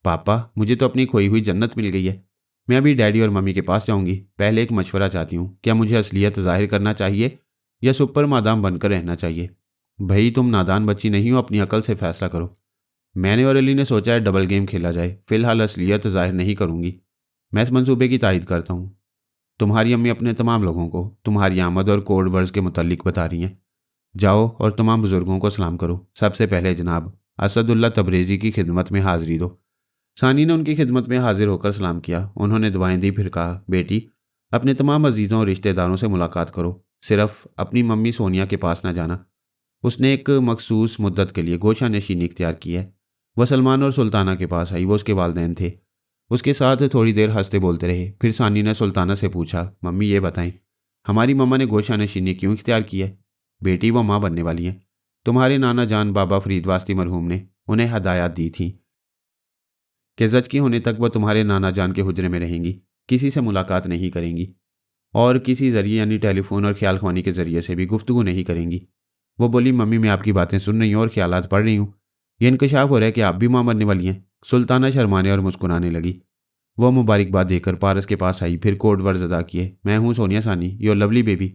पापा मुझे तो अपनी खोई हुई जन्नत मिल गई है। मैं अभी डैडी और मम्मी के पास जाऊंगी। पहले एक मशवरा चाहती हूँ, क्या मुझे असलियत जाहिर करना चाहिए या सुपर मादाम बनकर रहना चाहिए? भाई तुम नादान बच्ची नहीं हो, अपनी अकल से फैसला करो। मैंने और अली ने सोचा है डबल गेम खेला जाए। फिलहाल असलियत जाहिर नहीं करूंगी। मैं इस मंसूबे की तायद करता हूँ। तुम्हारी अम्मी अपने तमाम लोगों को तुम्हारी आमद और कोड वर्ड्स के मुतालिक बता रही हैं। जाओ और तमाम बुजुर्गों को सलाम करो। सबसे पहले जनाब असदुल्ला तबरेज़ी की खिदमत में हाज़िरी दो। सानी ने उनकी खिदमत में हाजिर होकर सलाम किया। उन्होंने दुआएं दी, फिर कहा, बेटी अपने तमाम अजीज़ों और रिश्तेदारों से मुलाकात करो, सिर्फ अपनी मम्मी सोनिया के पास ना जाना। उसने एक मखसूस मुद्दत के लिए गोशा नशीनी इख्तियार की है। वह सलमान और सुल्ताना के पास आई। वो उसके वालिदैन थे। उसके साथ थोड़ी देर हंसते बोलते रहे। फिर सानी ने सुल्ताना से पूछा, मम्मी ये बताएं हमारी मम्मा ने गोशा नशीनी क्यों इख्तियार की है? बेटी वो माँ बनने वाली हैं। तुम्हारे नाना जान बाबा फरीद वास्ती मरहूम ने उन्हें हदायत दी थी कि ज़चकी होने तक वह तुम्हारे नाना जान के हुजरे में रहेंगी, किसी से मुलाकात नहीं करेंगी और किसी ज़रिए यानी टेलीफोन और ख्याल ख्वानी के ज़रिए से भी गुफ्तगू नहीं करेंगी। वो बोली, मम्मी मैं आपकी बातें सुन रही हूँ और ख्यालात पढ़ रही हूँ। ये इंकशाफ हो रहा है कि आप भी माँ बनने वाली हैं। सुल्ताना शर्माने और मुस्कुराने लगी। वह मुबारकबाद देकर पारस के पास आई, फिर कोड वर्ड्स अदा किए। मैं हूँ सोनिया सानी, योर लवली बेबी।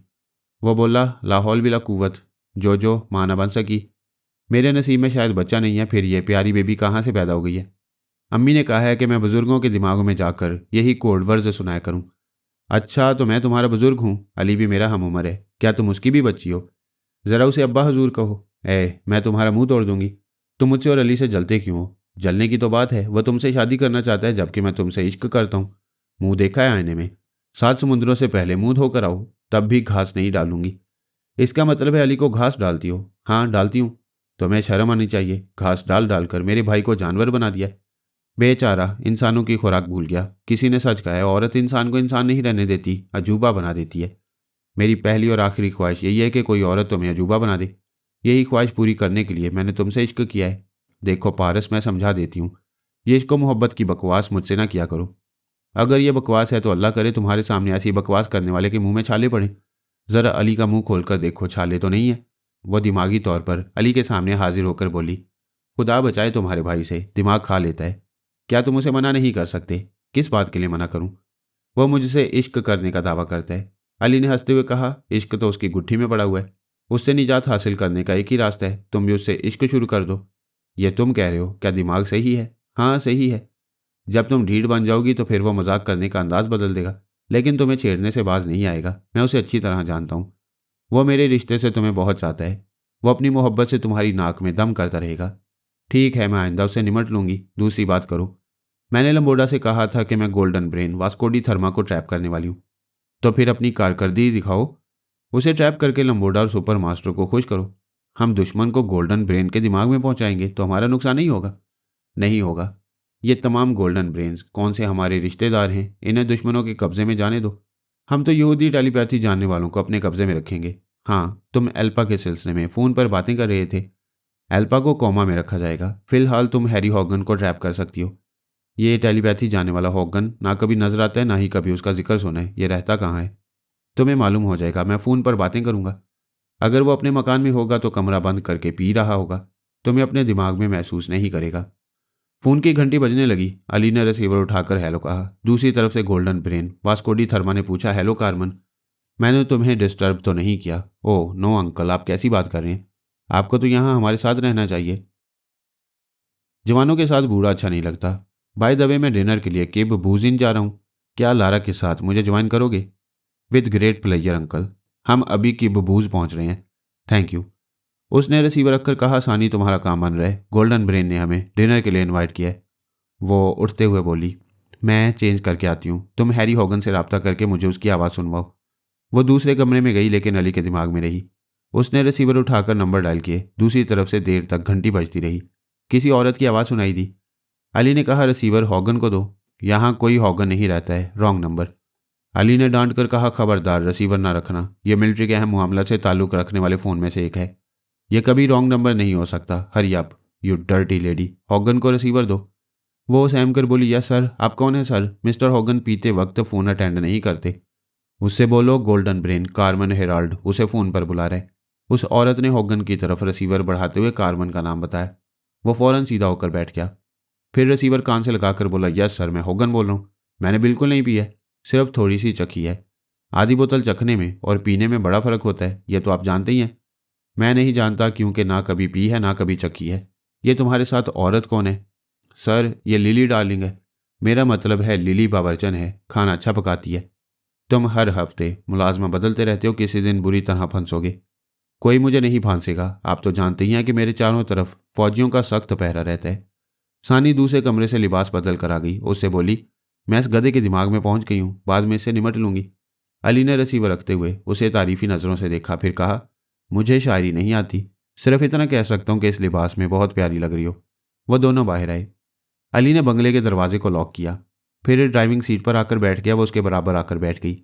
वह बोला, लाहौल बिला कुव्वत, जो माँ ना बन सकी। मेरे नसीब में शायद बच्चा नहीं है, फिर ये प्यारी बेबी कहाँ से पैदा हो गई है? अम्मी ने कहा है कि मैं बुजुर्गों के दिमागों में जाकर यही कोड वर्ड्स सुनाया करूं। अच्छा तो मैं तुम्हारा बुजुर्ग हूं, अली भी मेरा हम उम्र है, क्या तुम उसकी भी बच्ची हो? ज़रा उसे अब्बा हजूर कहो। मैं तुम्हारा मुंह तोड़ दूंगी। तुम मुझसे और अली से जलते क्यों हो? जलने की तो बात है, वह तुमसे शादी करना चाहता है जबकि मैं तुमसे इश्क करता हूँ। मुंह देखा है आईने में? 7 समुद्रों से पहले मुंह धोकर आओ, तब भी घास नहीं डालूंगी। इसका मतलब है अली को घास डालती हो? हाँ डालती हूँ। तुम्हें शर्म आनी चाहिए, घास डाल डालकर मेरे भाई को जानवर बना दिया। बेचारा इंसानों की खुराक भूल गया। किसी ने सच कहा है, औरत इंसान को इंसान नहीं रहने देती, अजूबा बना देती है। मेरी पहली और आखिरी ख्वाहिश यही है कि कोई औरत तुम्हें अजूबा बना दे। यही ख्वाहिश पूरी करने के लिए मैंने तुमसे इश्क किया है। देखो पारस, मैं समझा देती हूँ, ये इश्क मोहब्बत की बकवास मुझसे ना किया करो। अगर ये बकवास है तो अल्लाह करे तुम्हारे सामने ऐसी बकवास करने वाले के मुंह में छाले पड़े। ज़रा अली का मुंह खोलकर देखो, छाले तो नहीं है? वह दिमागी तौर पर अली के सामने हाजिर होकर बोली, खुदा बचाए तुम्हारे भाई से, दिमाग खा लेता है। क्या तुम उसे मना नहीं कर सकते? किस बात के लिए मना करूं? वह मुझसे इश्क करने का दावा करता है। अली ने हंसते हुए कहा, इश्क तो उसकी गुट्ठी में पड़ा हुआ है। उससे निजात हासिल करने का एक ही रास्ता है, तुम भी उससे इश्क शुरू कर दो। ये तुम कह रहे हो, क्या दिमाग सही है? हाँ सही है। जब तुम ढीठ बन जाओगी तो फिर वह मजाक करने का अंदाज बदल देगा, लेकिन तुम्हें छेड़ने से बाज नहीं आएगा। मैं उसे अच्छी तरह जानता हूँ। वह मेरे रिश्ते से तुम्हें बहुत चाहता है। वह अपनी मोहब्बत से तुम्हारी नाक में दम करता रहेगा। ठीक है, मैं आइंदा उससे निमट लूंगी। दूसरी बात करो, मैंने लंबोडा से कहा था कि मैं गोल्डन ब्रेन वास्को डी थर्मा को ट्रैप करने वाली हूँ, तो फिर अपनी कारकर्दगी दिखाओ। उसे ट्रैप करके लंबोडा और सुपर मास्टर को खुश करो। हम दुश्मन को गोल्डन ब्रेन के दिमाग में पहुंचाएंगे तो हमारा नुकसान नहीं होगा। नहीं होगा। ये तमाम गोल्डन ब्रेन्स कौन से हमारे रिश्तेदार हैं, इन्हें दुश्मनों के कब्जे में जाने दो। हम तो यहूदी टेलीपैथी जानने वालों को अपने कब्जे में रखेंगे। हाँ, तुम एल्पा के सिलसिले में फ़ोन पर बातें कर रहे थे। एल्पा को कोमा में रखा जाएगा। फिलहाल तुम हैरी हॉगन को ट्रैप कर सकती हो। ये टेलीपैथी जाने वाला हॉगन ना कभी नजर आता है, ना ही कभी उसका जिक्र सुना है। ये रहता कहाँ है तुम्हें मालूम हो जाएगा। मैं फ़ोन पर बातें करूँगा। अगर वो अपने मकान में होगा तो कमरा बंद करके पी रहा होगा। तुम्हें अपने दिमाग में महसूस नहीं करेगा। फोन की घंटी बजने लगी। अली ने रिसीवर उठाकर हेलो कहा। दूसरी तरफ से गोल्डन ब्रेन वास्को डी थर्मा ने पूछा, हेलो कार्मन, मैंने तुम्हें डिस्टर्ब तो नहीं किया? ओह नो अंकल, आप कैसी बात कर रहे हैं? आपको तो यहाँ हमारे साथ रहना चाहिए। जवानों के साथ बूढ़ा अच्छा नहीं लगता। बाय द वे, मैं डिनर के लिए केब बूजिन जा रहा हूँ। क्या लारा के साथ मुझे ज्वाइन करोगे? विद ग्रेट प्लेजर अंकल, हम अभी की बबूज पहुंच रहे हैं। Thank you. उसने रिसीवर रखकर कहा, सानी तुम्हारा काम बन रहा है, गोल्डन ब्रेन ने हमें डिनर के लिए इनवाइट किया है। वो उठते हुए बोली, मैं चेंज करके आती हूँ, तुम हैरी हॉगन से रब्ता करके मुझे उसकी आवाज़ सुनवाओ। वो दूसरे कमरे में गई, लेकिन अली के दिमाग में रही। उसने रिसीवर उठाकर नंबर डायल किए। दूसरी तरफ से देर तक घंटी बजती रही। किसी औरत की आवाज़ सुनाई दी। अली ने कहा, रिसीवर हॉगन को दो। यहाँ कोई हॉगन नहीं रहता है, रॉन्ग नंबर। अली ने डांट कर कहा, खबरदार रिसीवर ना रखना, यह मिलिट्री के अहम मामला से ताल्लुक़ रखने वाले फ़ोन में से एक है। यह कभी रॉन्ग नंबर नहीं हो सकता। Hurry up you dirty lady, Hogan को रिसीवर दो। वो सहम कर बोली, यस सर। आप कौन है सर? मिस्टर हॉगन पीते वक्त फ़ोन अटेंड नहीं करते। उससे बोलो गोल्डन ब्रेन कार्मन हेराल्ड उसे फ़ोन पर बुला रहे। उस औरत ने हॉगन की तरफ रिसीवर बढ़ाते हुए कार्मन का नाम बताया। वो फ़ौरन सीधा होकर बैठ गया। फिर रिसीवर कान से लगाकर बोला, यस सर, मैं हॉगन बोल रहा हूँ। मैंने बिल्कुल नहीं पिया, सिर्फ थोड़ी सी चखी है। आधी बोतल चखने में और पीने में बड़ा फ़र्क होता है, यह तो आप जानते ही हैं। मैं नहीं जानता, क्योंकि ना कभी पी है ना कभी चखी है। ये तुम्हारे साथ औरत कौन है? सर, ये लिली डार्लिंग है। मेरा मतलब है लिली बावर्चन है, खाना अच्छा पकाती है। तुम हर हफ्ते मुलाजमा बदलते रहते हो, किसी दिन बुरी तरह फंसोगे। कोई मुझे नहीं फांसेगा। आप तो जानते ही हैं कि मेरे चारों तरफ फौजियों का सख्त पहरा रहता है। सानी दूसरे कमरे से लिबास बदल कर आ गई। उससे बोली, मैं इस गधे के दिमाग में पहुंच गई हूँ, बाद में इससे निमट लूंगी। अली ने रिसीवर रखते हुए उसे तारीफी नज़रों से देखा, फिर कहा, मुझे शायरी नहीं आती, सिर्फ इतना कह सकता हूँ कि इस लिबास में बहुत प्यारी लग रही हो। वह दोनों बाहर आए। अली ने बंगले के दरवाजे को लॉक किया, फिर ड्राइविंग सीट पर आकर बैठ गया। वो उसके बराबर आकर बैठ गई।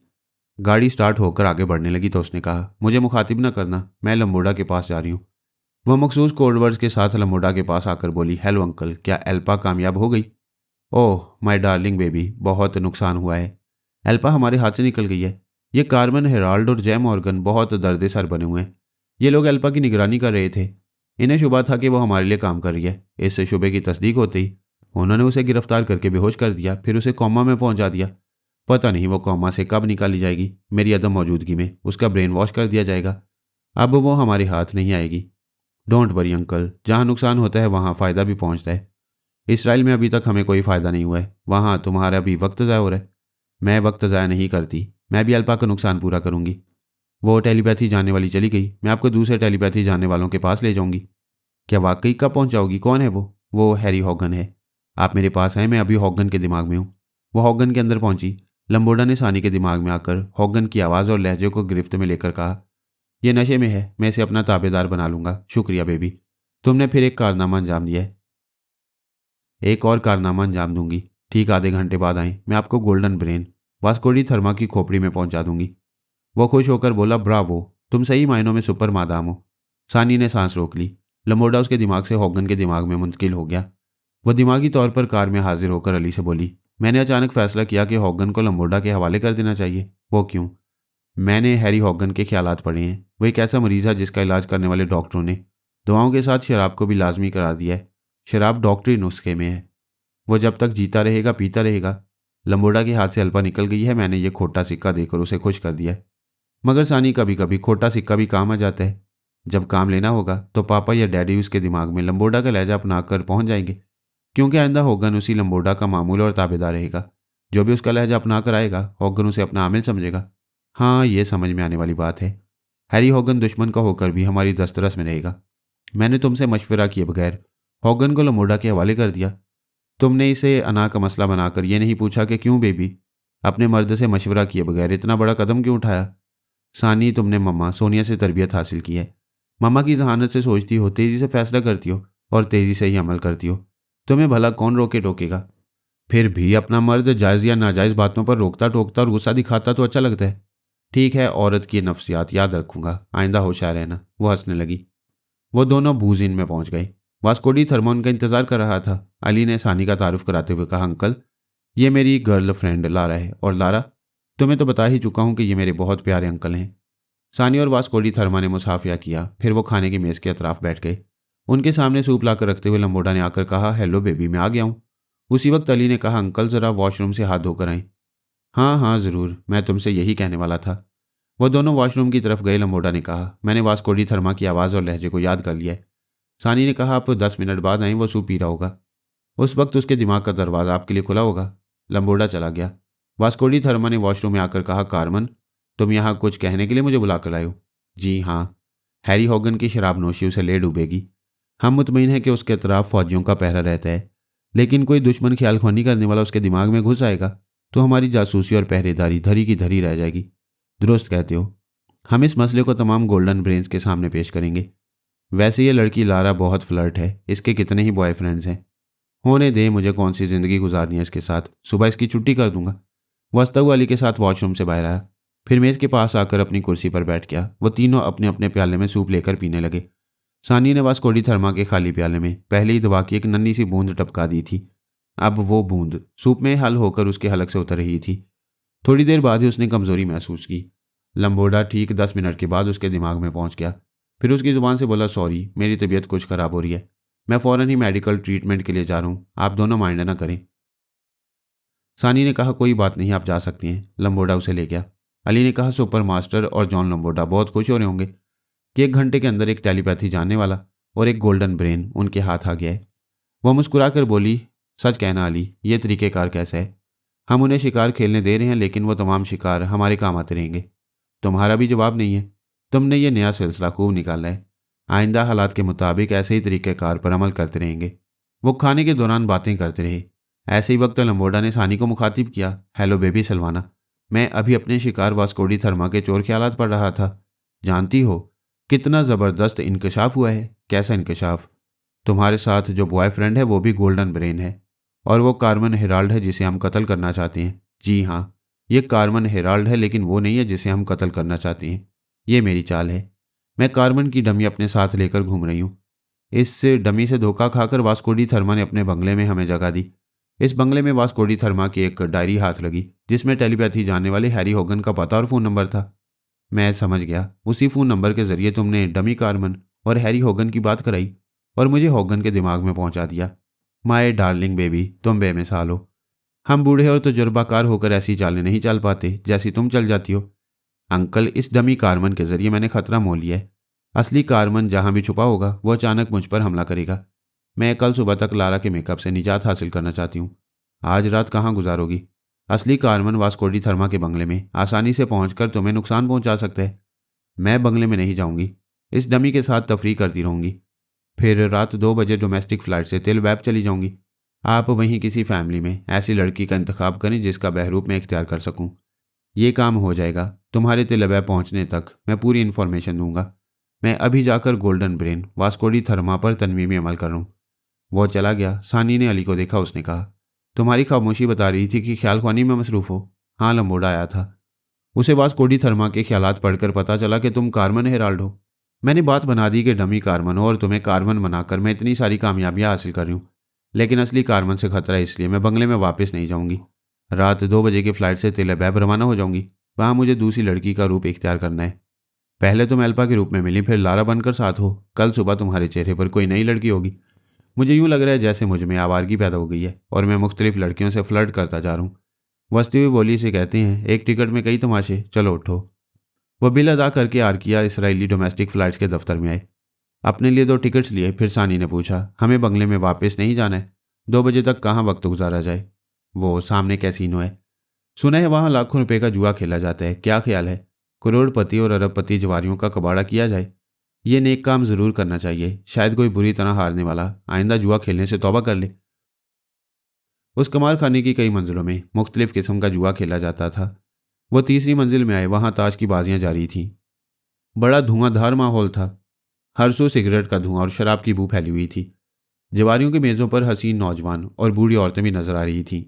गाड़ी स्टार्ट होकर आगे बढ़ने लगी तो उसने कहा, मुझे मुखातिब न करना, मैं लम्बोडा के पास जा रही हूँ। वह मखसूस कोडवर्ड्स के साथ लम्बोडा के पास आकर बोली, हेलो अंकल, क्या एल्पा कामयाब हो गई? ओह माय डार्लिंग बेबी, बहुत नुकसान हुआ है। एल्पा हमारे हाथ से निकल गई है। ये कार्मन हेराल्ड और जय मॉर्गन बहुत दर्द सर बने हुए हैं। ये लोग एल्पा की निगरानी कर रहे थे। इन्हें शुबा था कि वो हमारे लिए काम कर रही है। इससे शुबे की तस्दीक होते ही उन्होंने उसे गिरफ्तार करके बेहोश कर दिया, फिर उसे कोमा में पहुंचा दिया। पता नहीं वो कोमा से कब निकाली जाएगी। मेरी अदम मौजूदगी में उसका ब्रेन वॉश कर दिया जाएगा। अब वो हमारे हाथ नहीं आएगी। डोंट वरी अंकल, जहाँ नुकसान होता है वहाँ फ़ायदा भी पहुँचता है। इसराइल में अभी तक हमें कोई फ़ायदा नहीं हुआ है, वहाँ तुम्हारा भी वक्त ज़ाया हो रहा है। मैं वक्त ज़ाया नहीं करती, मैं भी अल्पा का नुकसान पूरा करूँगी। वो टेलीपैथी जानने वाली चली गई, मैं आपको दूसरे टेलीपैथी जानने वालों के पास ले जाऊँगी। क्या वाकई कब पहुँचाओगी? कौन है वो? वो हैरी हॉगन है। आप मेरे पास आए, मैं अभी हॉगन के दिमाग में हूँ। वो हॉगन के अंदर पहुंची। लम्बोडा ने सानी के दिमाग में आकर हॉगन की आवाज़ और लहजे को गिरफ्त में लेकर कहा, यह नशे में है, मैं इसे अपना ताबेदार बना लूंगा। शुक्रिया बेबी, तुमने फिर एक कारनामा अंजाम दिया है। एक और कारनामा अंजाम दूंगी। ठीक आधे घंटे बाद आए, मैं आपको गोल्डन ब्रेन वास्को डी थर्मा की खोपड़ी में पहुंचा दूंगी। वो खुश होकर बोला, ब्रावो, तुम सही मायनों में सुपर मादाम हो। सानी ने सांस रोक ली। लम्बोडा उसके दिमाग से हॉगन के दिमाग में मुंतकिल हो गया। वह दिमागी तौर पर कार में हाजिर होकर अली से बोली, मैंने अचानक फैसला किया कि हॉगन को लम्बोडा के हवाले कर देना चाहिए। वो क्यों? मैंने हैरी हॉगन के ख्यालात पढ़े हैं। वो एक ऐसा मरीज है जिसका इलाज करने वाले डॉक्टरों ने दवाओं के साथ शराब को भी लाजमी करार दिया है। शराब डॉक्टरी नुस्खे में है। वो जब तक जीता रहेगा पीता रहेगा। लम्बोडा के हाथ से अल्पा निकल गई है, मैंने ये खोटा सिक्का देकर उसे खुश कर दिया है। मगर सानी, कभी कभी खोटा सिक्का भी काम आ जाता है। जब काम लेना होगा तो पापा या डैडी उसके दिमाग में लम्बोडा का लहजा अपना कर पहुंच जाएंगे, क्योंकि आइंदा हॉगन उसी लम्बोडा का मामूल और ताबेदार रहेगा। जो भी उसका लहजा अपना कर आएगा, हॉगन उसे अपना आमिल समझेगा। हाँ, ये समझ में आने वाली बात है। हैरी हॉगन दुश्मन का होकर भी हमारी दस्तरस में रहेगा। मैंने तुमसे मशवरा किए बगैर हॉगन को लम्बोडा के हवाले कर दिया। तुमने इसे अना का मसला बनाकर ये नहीं पूछा कि क्यों बेबी, अपने मर्द से मशवरा किए बगैर इतना बड़ा कदम क्यों उठाया? सानी, तुमने मम्मा सोनिया से तरबियत हासिल की है। मम्मा की जहानत से सोचती हो, तेज़ी से फैसला करती हो और तेज़ी से ही अमल करती हो। तुम्हें भला कौन रोके टोकेगा? फिर भी अपना मर्द जायज़ या नाजायज़ बातों पर रोकता टोकता और गुस्सा दिखाता तो अच्छा लगता है। ठीक है, औरत की नफ्सियात याद रखूंगा, आइंदा होशियार रहना। वो हंसने लगी। वो दोनों बूजिन में पहुंच गए। वास्को डी थर्मा उनका इंतजार कर रहा था। अली ने सानी का तारुफ कराते हुए कहा, अंकल, ये मेरी गर्ल फ्रेंड लारा है। और लारा, तुम्हें तो बता ही चुका हूं कि ये मेरे बहुत प्यारे अंकल हैं। सानी और वास्को डी थर्मा ने मुसाफिया किया, फिर वो खाने की मेज़ के अतराफ बैठ गए। उनके सामने सूप लाकर रखते हुए लंबोडा ने आकर कहा, हेलो बेबी, मैं आ गया हूँ। उसी वक्त अली ने कहा, अंकल ज़रा वॉशरूम से हाथ धोकर आएं। हाँ हाँ ज़रूर, मैं तुमसे यही कहने वाला था। वो दोनों वॉशरूम की तरफ गए। लंबोडा ने कहा, मैंने वास्को डी थर्मा की आवाज़ और लहजे को याद कर लिया है। सानी ने कहा, आप 10 मिनट बाद आएँ, वो सूप पी रहा होगा। उस वक्त उसके दिमाग का दरवाज़ा आपके लिए खुला होगा। लंबोडा चला गया। वास्को डी थर्मा ने वॉशरूम में आकर कहा, कार्मन, तुम यहाँ कुछ कहने के लिए मुझे बुला कर आए हो? जी हाँ, हैरी हॉगन की शराबनोशी उसे ले डूबेगी। हम मुतमईन हैं कि उसके अतराफ फौजियों का पहरा रहता है, लेकिन कोई दुश्मन ख्यालख्वानी करने वाला उसके दिमाग में घुस आएगा तो हमारी जासूसी और पहरेदारी धरी की धरी रह जाएगी। दुरुस्त कहते हो। हम इस मसले को तमाम गोल्डन ब्रेन्स के सामने पेश करेंगे। वैसे ये लड़की लारा बहुत फ्लर्ट है, इसके कितने ही बॉयफ्रेंड्स हैं। होने दे, मुझे कौन सी ज़िंदगी गुजारनी है इसके साथ, सुबह इसकी छुट्टी कर दूंगा। वस्तु अली के साथ वॉशरूम से बाहर आया, फिर मेज़ के पास आकर अपनी कुर्सी पर बैठ गया। वो तीनों अपने अपने प्याले में सूप लेकर पीने लगे। सानी ने वास्को डी थर्मा के खाली प्याले में पहले ही दवा की एक नन्ही सी बूंद टपका दी थी। अब वो बूंद सूप में हल होकर उसके हलक से उतर रही थी। थोड़ी देर बाद ही उसने कमजोरी महसूस की। लंबोडा ठीक 10 मिनट के बाद उसके दिमाग में पहुंच गया। फिर उसकी जुबान से बोला, सॉरी, मेरी तबीयत कुछ ख़राब हो रही है, मैं फ़ौरन ही मेडिकल ट्रीटमेंट के लिए जा रहा हूँ, आप दोनों माइंड ना करें। सानी ने कहा, कोई बात नहीं, आप जा सकती हैं। लंबोडा उसे ले गया। अली ने कहा, सुपर मास्टर और जॉन लंबोडा बहुत खुश हो रहे होंगे कि 1 घंटे के अंदर एक टेलीपैथी जानने वाला और एक गोल्डन ब्रेन उनके हाथ आ गया है। वह मुस्कुराकर बोली, सच कहना अली, ये तरीक़ेकार कैसा है? हम उन्हें शिकार खेलने दे रहे हैं, लेकिन वो तमाम शिकार हमारे काम आते रहेंगे। तुम्हारा भी जवाब नहीं है। तुमने ये नया सिलसिला खूब निकाला है। आइंदा हालात के मुताबिक ऐसे ही तरीक़ेकार पर अमल करते रहेंगे। वो खाने के दौरान बातें करते रहे। ऐसे ही वक्त लंबोडा ने सानी को मुखातिब किया, हेलो बेबी सलवाना, मैं अभी अपने शिकार वास्को डी थर्मा के चोर ख्यालात पढ़ रहा था। जानती हो कितना ज़बरदस्त इंकशाफ हुआ है? कैसा इंकशाफ? तुम्हारे साथ जो बॉयफ्रेंड है वो भी गोल्डन ब्रेन है, और वो कार्मन हेराल्ड है जिसे हम कत्ल करना चाहते हैं। जी हाँ, ये कार्मन हेराल्ड है, लेकिन वो नहीं है जिसे हम कत्ल करना चाहते हैं। ये मेरी चाल है। मैं कार्मन की डमी अपने साथ लेकर घूम रही हूँ। इस डमी से धोखा खाकर वास्को डी थर्मा ने अपने बंगले में हमें जगह दी। इस बंगले में वास्को डी थर्मा की एक डायरी हाथ लगी जिसमें टेलीपैथी जानने वाले हैरी हॉगन का पता और फ़ोन नंबर था। मैं समझ गया, उसी फ़ोन नंबर के ज़रिए तुमने डमी कार्मन और हैरी हॉगन की बात कराई और मुझे हॉगन के दिमाग में पहुंचा दिया। माय डार्लिंग बेबी, तुम बेमिसाल हो। हम बूढ़े और तजुर्बाकार होकर ऐसी चालें नहीं चल पाते जैसी तुम चल जाती हो। अंकल, इस डमी कार्मन के ज़रिए मैंने खतरा मोल लिया है। असली कार्मन जहाँ भी छुपा होगा वो अचानक मुझ पर हमला करेगा। मैं कल सुबह तक लारा के मेकअप से निजात हासिल करना चाहती हूँ। आज रात कहाँ गुजारोगी? असली कार्मन वास्को डी थर्मा के बंगले में आसानी से पहुंचकर तुम्हें नुकसान पहुंचा सकता है। मैं बंगले में नहीं जाऊंगी, इस डमी के साथ तफरी करती रहूंगी। फिर रात 2 बजे डोमेस्टिक फ़्लाइट से तेल वैब चली जाऊंगी। आप वहीं किसी फैमिली में ऐसी लड़की का इंतखाब करें जिसका बहरूप मैं इख्तियार कर सकूं। ये काम हो जाएगा। तुम्हारे तेल वैब पहुंचने तक मैं पूरी इन्फॉर्मेशन दूंगा। मैं अभी जाकर गोल्डन ब्रेन वास्को डी थर्मा पर तनवीमी अमल कर रहा हूँ। वो चला गया। सानी ने अली को देखा। उसने कहा, तुम्हारी खामोशी बता रही थी कि ख्यालख्वानी में मसरूफ़ हो। हाँ, लंबोडा आया था। उसे वास्को डी थर्मा के ख्यालात पढ़कर पता चला कि तुम कार्मन हेराल्ड हो। मैंने बात बना दी कि डमी कार्मन हो और तुम्हें कार्मन बनाकर मैं इतनी सारी कामयाबियां हासिल कर रही हूँ, लेकिन असली कार्मन से खतरा है, इसलिए मैं बंगले में वापस नहीं जाऊंगी। रात 2 बजे की फ़्लाइट से तेल अबैब रवाना हो जाऊंगी। वहाँ मुझे दूसरी लड़की का रूप इख्तियार करना है। पहले तुम एल्पा के रूप में मिली, फिर लारा बनकर साथ हो। कल सुबह तुम्हारे चेहरे पर कोई नई लड़की होगी। मुझे यूँ लग रहा है जैसे मुझ में आवारगी पैदा हो गई है और मैं मुख्तलिफ लड़कियों से फ्लर्ट करता जा रहा हूँ। वस्ती हुई बोली से कहते हैं, एक टिकट में कई तमाशे, चलो उठो। वह बिल अदा करके आर्किया इसराइली डोमेस्टिक फ़्लाइट्स के दफ्तर में आए। अपने लिए 2 टिकट्स लिए। फिर सानी ने पूछा, हमें बंगले में वापस नहीं जाना है? 2 बजे तक कहाँ वक्त गुजारा जाए? वो सामने कैसीनो है, सुना है वहाँ लाखों रुपए का जुआ खेला जाता है। क्या ख्याल है करोड़पति और अरबपति जवारियों का कबाड़ा किया जाए? ये नेक काम ज़रूर करना चाहिए। शायद कोई बुरी तरह हारने वाला आइंदा जुआ खेलने से तौबा कर ले। उस कमाल खाने की कई मंजिलों में मुख्तलिफ किस्म का जुआ खेला जाता था। वो तीसरी मंजिल में आए। वहाँ ताश की बाजियां जारी थीं। बड़ा धुआंधार माहौल था। हर सू सिगरेट का धुआं और शराब की बू फैली हुई थी। जवारियों की मेज़ों पर हसीन नौजवान और बूढ़ी औरतें भी नजर आ रही थीं।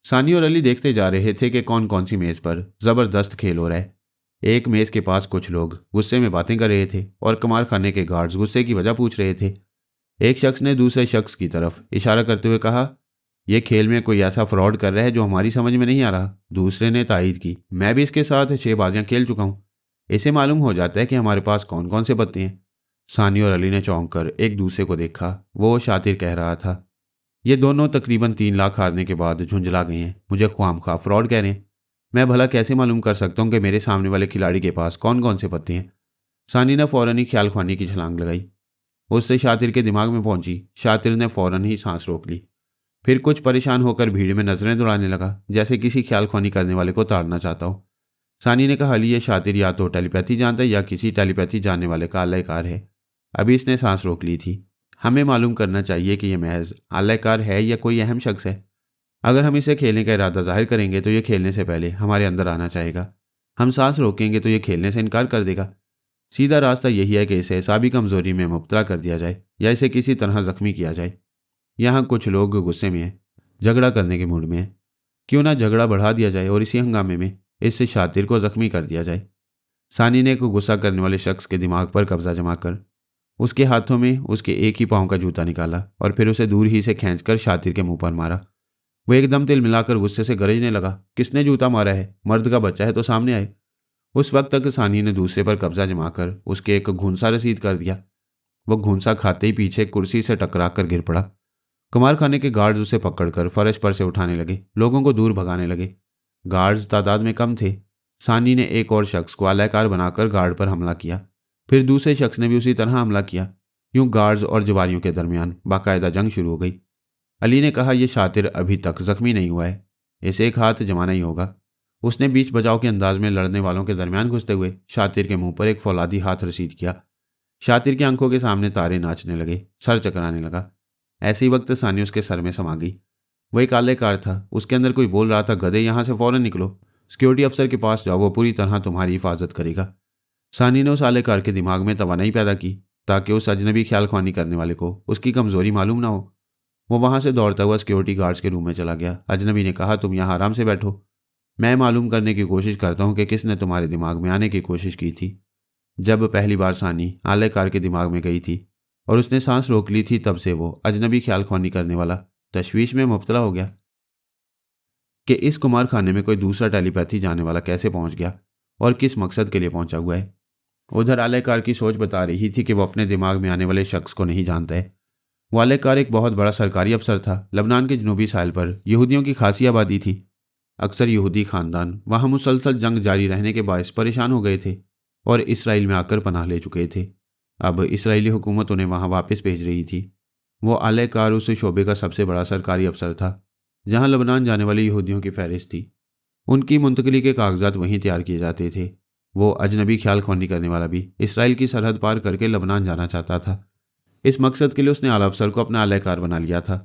सानी और अली देखते जा रहे थे कि कौन कौन सी मेज़ पर ज़बरदस्त खेल हो रहा है। एक मेज़ के पास कुछ लोग गुस्से में बातें कर रहे थे और कमाल खाने के गार्ड्स गुस्से की वजह पूछ रहे थे। एक शख्स ने दूसरे शख्स की तरफ इशारा करते हुए कहा, यह खेल में कोई ऐसा फ्रॉड कर रहा है जो हमारी समझ में नहीं आ रहा। दूसरे ने तायीद की, मैं भी इसके साथ 6 बाजियां खेल चुका हूं। इसे मालूम हो जाता है कि हमारे पास कौन कौन से पत्ते हैं। सानी और अली ने चौंक कर एक दूसरे को देखा। वो शातिर कह रहा था, ये दोनों तकरीबन 3 लाख हारने के बाद झुंझला गए हैं, मुझे ख्वामख्वाह फ्रॉड कह रहे हैं। मैं भला कैसे मालूम कर सकता हूँ कि मेरे सामने वाले खिलाड़ी के पास कौन कौन से पत्ते हैं। सानी ने फौरन ही ख्याल खुआनी की छलांग लगाई। उससे शातिर के दिमाग में पहुंची। शातिर ने फौरन ही सांस रोक ली। फिर कुछ परेशान होकर भीड़ में नजरें दौड़ाने लगा, जैसे किसी ख्याल खुआनी करने वाले को ताड़ना चाहता हो। सानी ने कहा, अली, ये शातिर या तो टेलीपैथी जानता है या किसी टेलीपैथी जानने वाले का आलायकार है। अभी इसने सांस रोक ली थी। हमें मालूम करना चाहिए कि यह महज आलायकार है या कोई अहम शख्स है। अगर हम इसे खेलने का इरादा जाहिर करेंगे तो ये खेलने से पहले हमारे अंदर आना चाहेगा। हम सांस रोकेंगे तो ये खेलने से इनकार कर देगा। सीधा रास्ता यही है कि इसे हिसाबी कमजोरी में मुब्तला कर दिया जाए या इसे किसी तरह जख्मी किया जाए। यहाँ कुछ लोग गुस्से में हैं, झगड़ा करने के मूड में हैं। क्यों ना झगड़ा बढ़ा दिया जाए और इसी हंगामे में इससे शातिर को जख्मी कर दिया जाए। सानी ने को गुस्सा करने वाले शख्स के दिमाग पर कब्जा जमा कर उसके हाथों में उसके एक ही पांव का जूता निकाला और फिर उसे दूर ही से खींचकर शातिर के मुंह पर मारा। वो एकदम तिल मिलाकर गुस्से से गरजने लगा, किसने जूता मारा है? मर्द का बच्चा है तो सामने आए। उस वक्त तक सानी ने दूसरे पर कब्जा जमाकर उसके एक घूंसा रसीद कर दिया। वो घूंसा खाते ही पीछे कुर्सी से टकरा कर गिर पड़ा। कुमारखाने के गार्ड्स उसे पकड़कर फर्श पर से उठाने लगे, लोगों को दूर भगाने लगे। गार्ड्स तादाद में कम थे। सानी ने एक और शख्स को आलायकार बनाकर गार्ड पर हमला किया। फिर दूसरे शख्स ने भी उसी तरह हमला किया। यूं गार्ड्स और जवारियों के दरमियान बाकायदा जंग शुरू हो गई। अली ने कहा, यह शातिर अभी तक जख्मी नहीं हुआ है, इसे एक हाथ जमाना ही होगा। उसने बीच बचाव के अंदाज में लड़ने वालों के दरमियान घुसते हुए शातिर के मुंह पर एक फौलादी हाथ रसीद किया। शातिर की आंखों के सामने तारे नाचने लगे, सर चकराने लगा। ऐसे ही वक्त सानी उसके सर में समा गई। वह एक आलायकार था। उसके अंदर कोई बोल रहा था, गधे, यहां से फौरन निकलो, सिक्योरिटी अफसर के पास जाओ, वो पूरी तरह तुम्हारी हिफाजत करेगा। सानी ने उस आलायकार के दिमाग में तवानाई पैदा की ताकि उस अजनबी ख्याल ख्वानी करने वाले को उसकी कमजोरी मालूम ना हो। वो वहां से दौड़ता हुआ सिक्योरिटी गार्ड्स के रूम में चला गया। अजनबी ने कहा, तुम यहाँ आराम से बैठो, मैं मालूम करने की कोशिश करता हूँ कि किसने तुम्हारे दिमाग में आने की कोशिश की थी। जब पहली बार सानी आलायकार के दिमाग में गई थी और उसने सांस रोक ली थी, तब से वो अजनबी ख्याल ख्वानी करने वाला तशवीश में मुब्तला हो गया कि इस कुमारखाने में कोई दूसरा टेलीपैथी जानने वाला कैसे पहुंच गया और किस मकसद के लिए पहुंचा हुआ है। उधर आलायकार की सोच बता रही थी कि वो अपने दिमाग में आने वाले शख्स को नहीं जानता है। वो आलायकार एक बहुत बड़ा सरकारी अफसर था। लबनान के जनूबी साहिल पर यहूदियों की खासी आबादी थी। अक्सर यहूदी खानदान वहाँ मुसलसल जंग जारी रहने के बायस परेशान हो गए थे और इसराइल में आकर पनाह ले चुके थे। अब इसराइली हुकूमत उन्हें वहाँ वापस भेज रही थी। वो आलायकार उस शोबे का सबसे बड़ा सरकारी अफसर था जहाँ लबनान जाने वाले यहूदियों की फहरिस्त थी। उनकी मुंतकली के कागजात वहीं तैयार किए जाते थे। वो अजनबी ख्याल ख्वानी करने वाला भी इसराइल की सरहद पार करके लबनान जाना चाहता था। इस मकसद के लिए उसने आला अफसर को अपना आलायकार बना लिया था।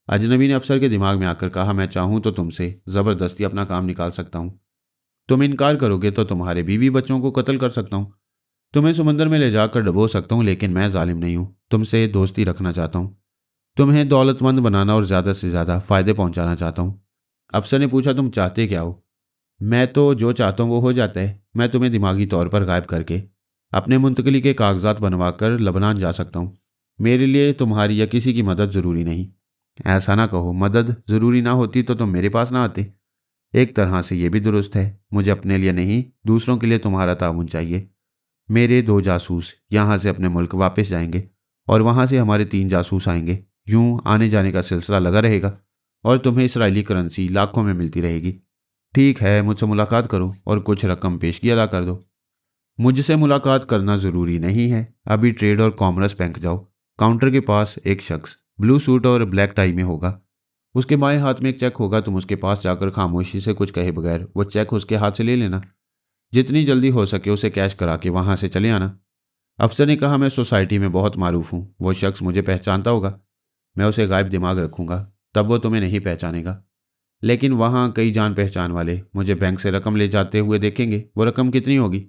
अजनबी ने अफसर के दिमाग में आकर कहा, मैं चाहूँ तो तुमसे ज़बरदस्ती अपना काम निकाल सकता हूँ। तुम इनकार करोगे तो तुम्हारे बीवी बच्चों को कत्ल कर सकता हूँ, तुम्हें समंदर में ले जाकर डुबो सकता हूँ, लेकिन मैं जालिम नहीं हूँ, तुमसे दोस्ती रखना चाहता हूँ, तुम्हें दौलतमंद बनाना और ज़्यादा से ज़्यादा फ़ायदे पहुँचाना चाहता हूँ। अफसर ने पूछा, तुम चाहते क्या हो? मैं तो जो चाहता हूँ वो हो जाता है। मैं तुम्हें दिमागी तौर पर गायब करके अपने मुंतकली के कागजात बनवा कर लबनान जा सकता हूँ। मेरे लिए तुम्हारी या किसी की मदद ज़रूरी नहीं। ऐसा ना कहो, मदद ज़रूरी ना होती तो तुम मेरे पास ना आते। एक तरह से ये भी दुरुस्त है, मुझे अपने लिए नहीं दूसरों के लिए तुम्हारा ताउन चाहिए। मेरे 2 जासूस यहाँ से अपने मुल्क वापस जाएंगे और वहाँ से हमारे 3 जासूस आएंगे। यूं आने जाने का सिलसिला लगा रहेगा और तुम्हें इसराइली करेंसी लाखों में मिलती रहेगी। ठीक है, मुझसे मुलाकात करो और कुछ रकम पेशगी अदा कर दो। मुझसे मुलाकात करना ज़रूरी नहीं है, अभी ट्रेड और कॉमर्स बैंक जाओ। काउंटर के पास एक शख्स ब्लू सूट और ब्लैक टाई में होगा। उसके बाएं हाथ में एक चेक होगा। तुम उसके पास जाकर खामोशी से कुछ कहे बगैर वो चेक उसके हाथ से ले लेना। जितनी जल्दी हो सके उसे कैश करा के वहाँ से चले आना। अफसर ने कहा, मैं सोसाइटी में बहुत मारूफ हूँ, वो शख्स मुझे पहचानता होगा। मैं उसे गायब दिमाग रखूँगा, तब वो तुम्हें नहीं पहचानेगा। लेकिन वहाँ कई जान पहचान वाले मुझे बैंक से रकम ले जाते हुए देखेंगे। वो रकम कितनी होगी?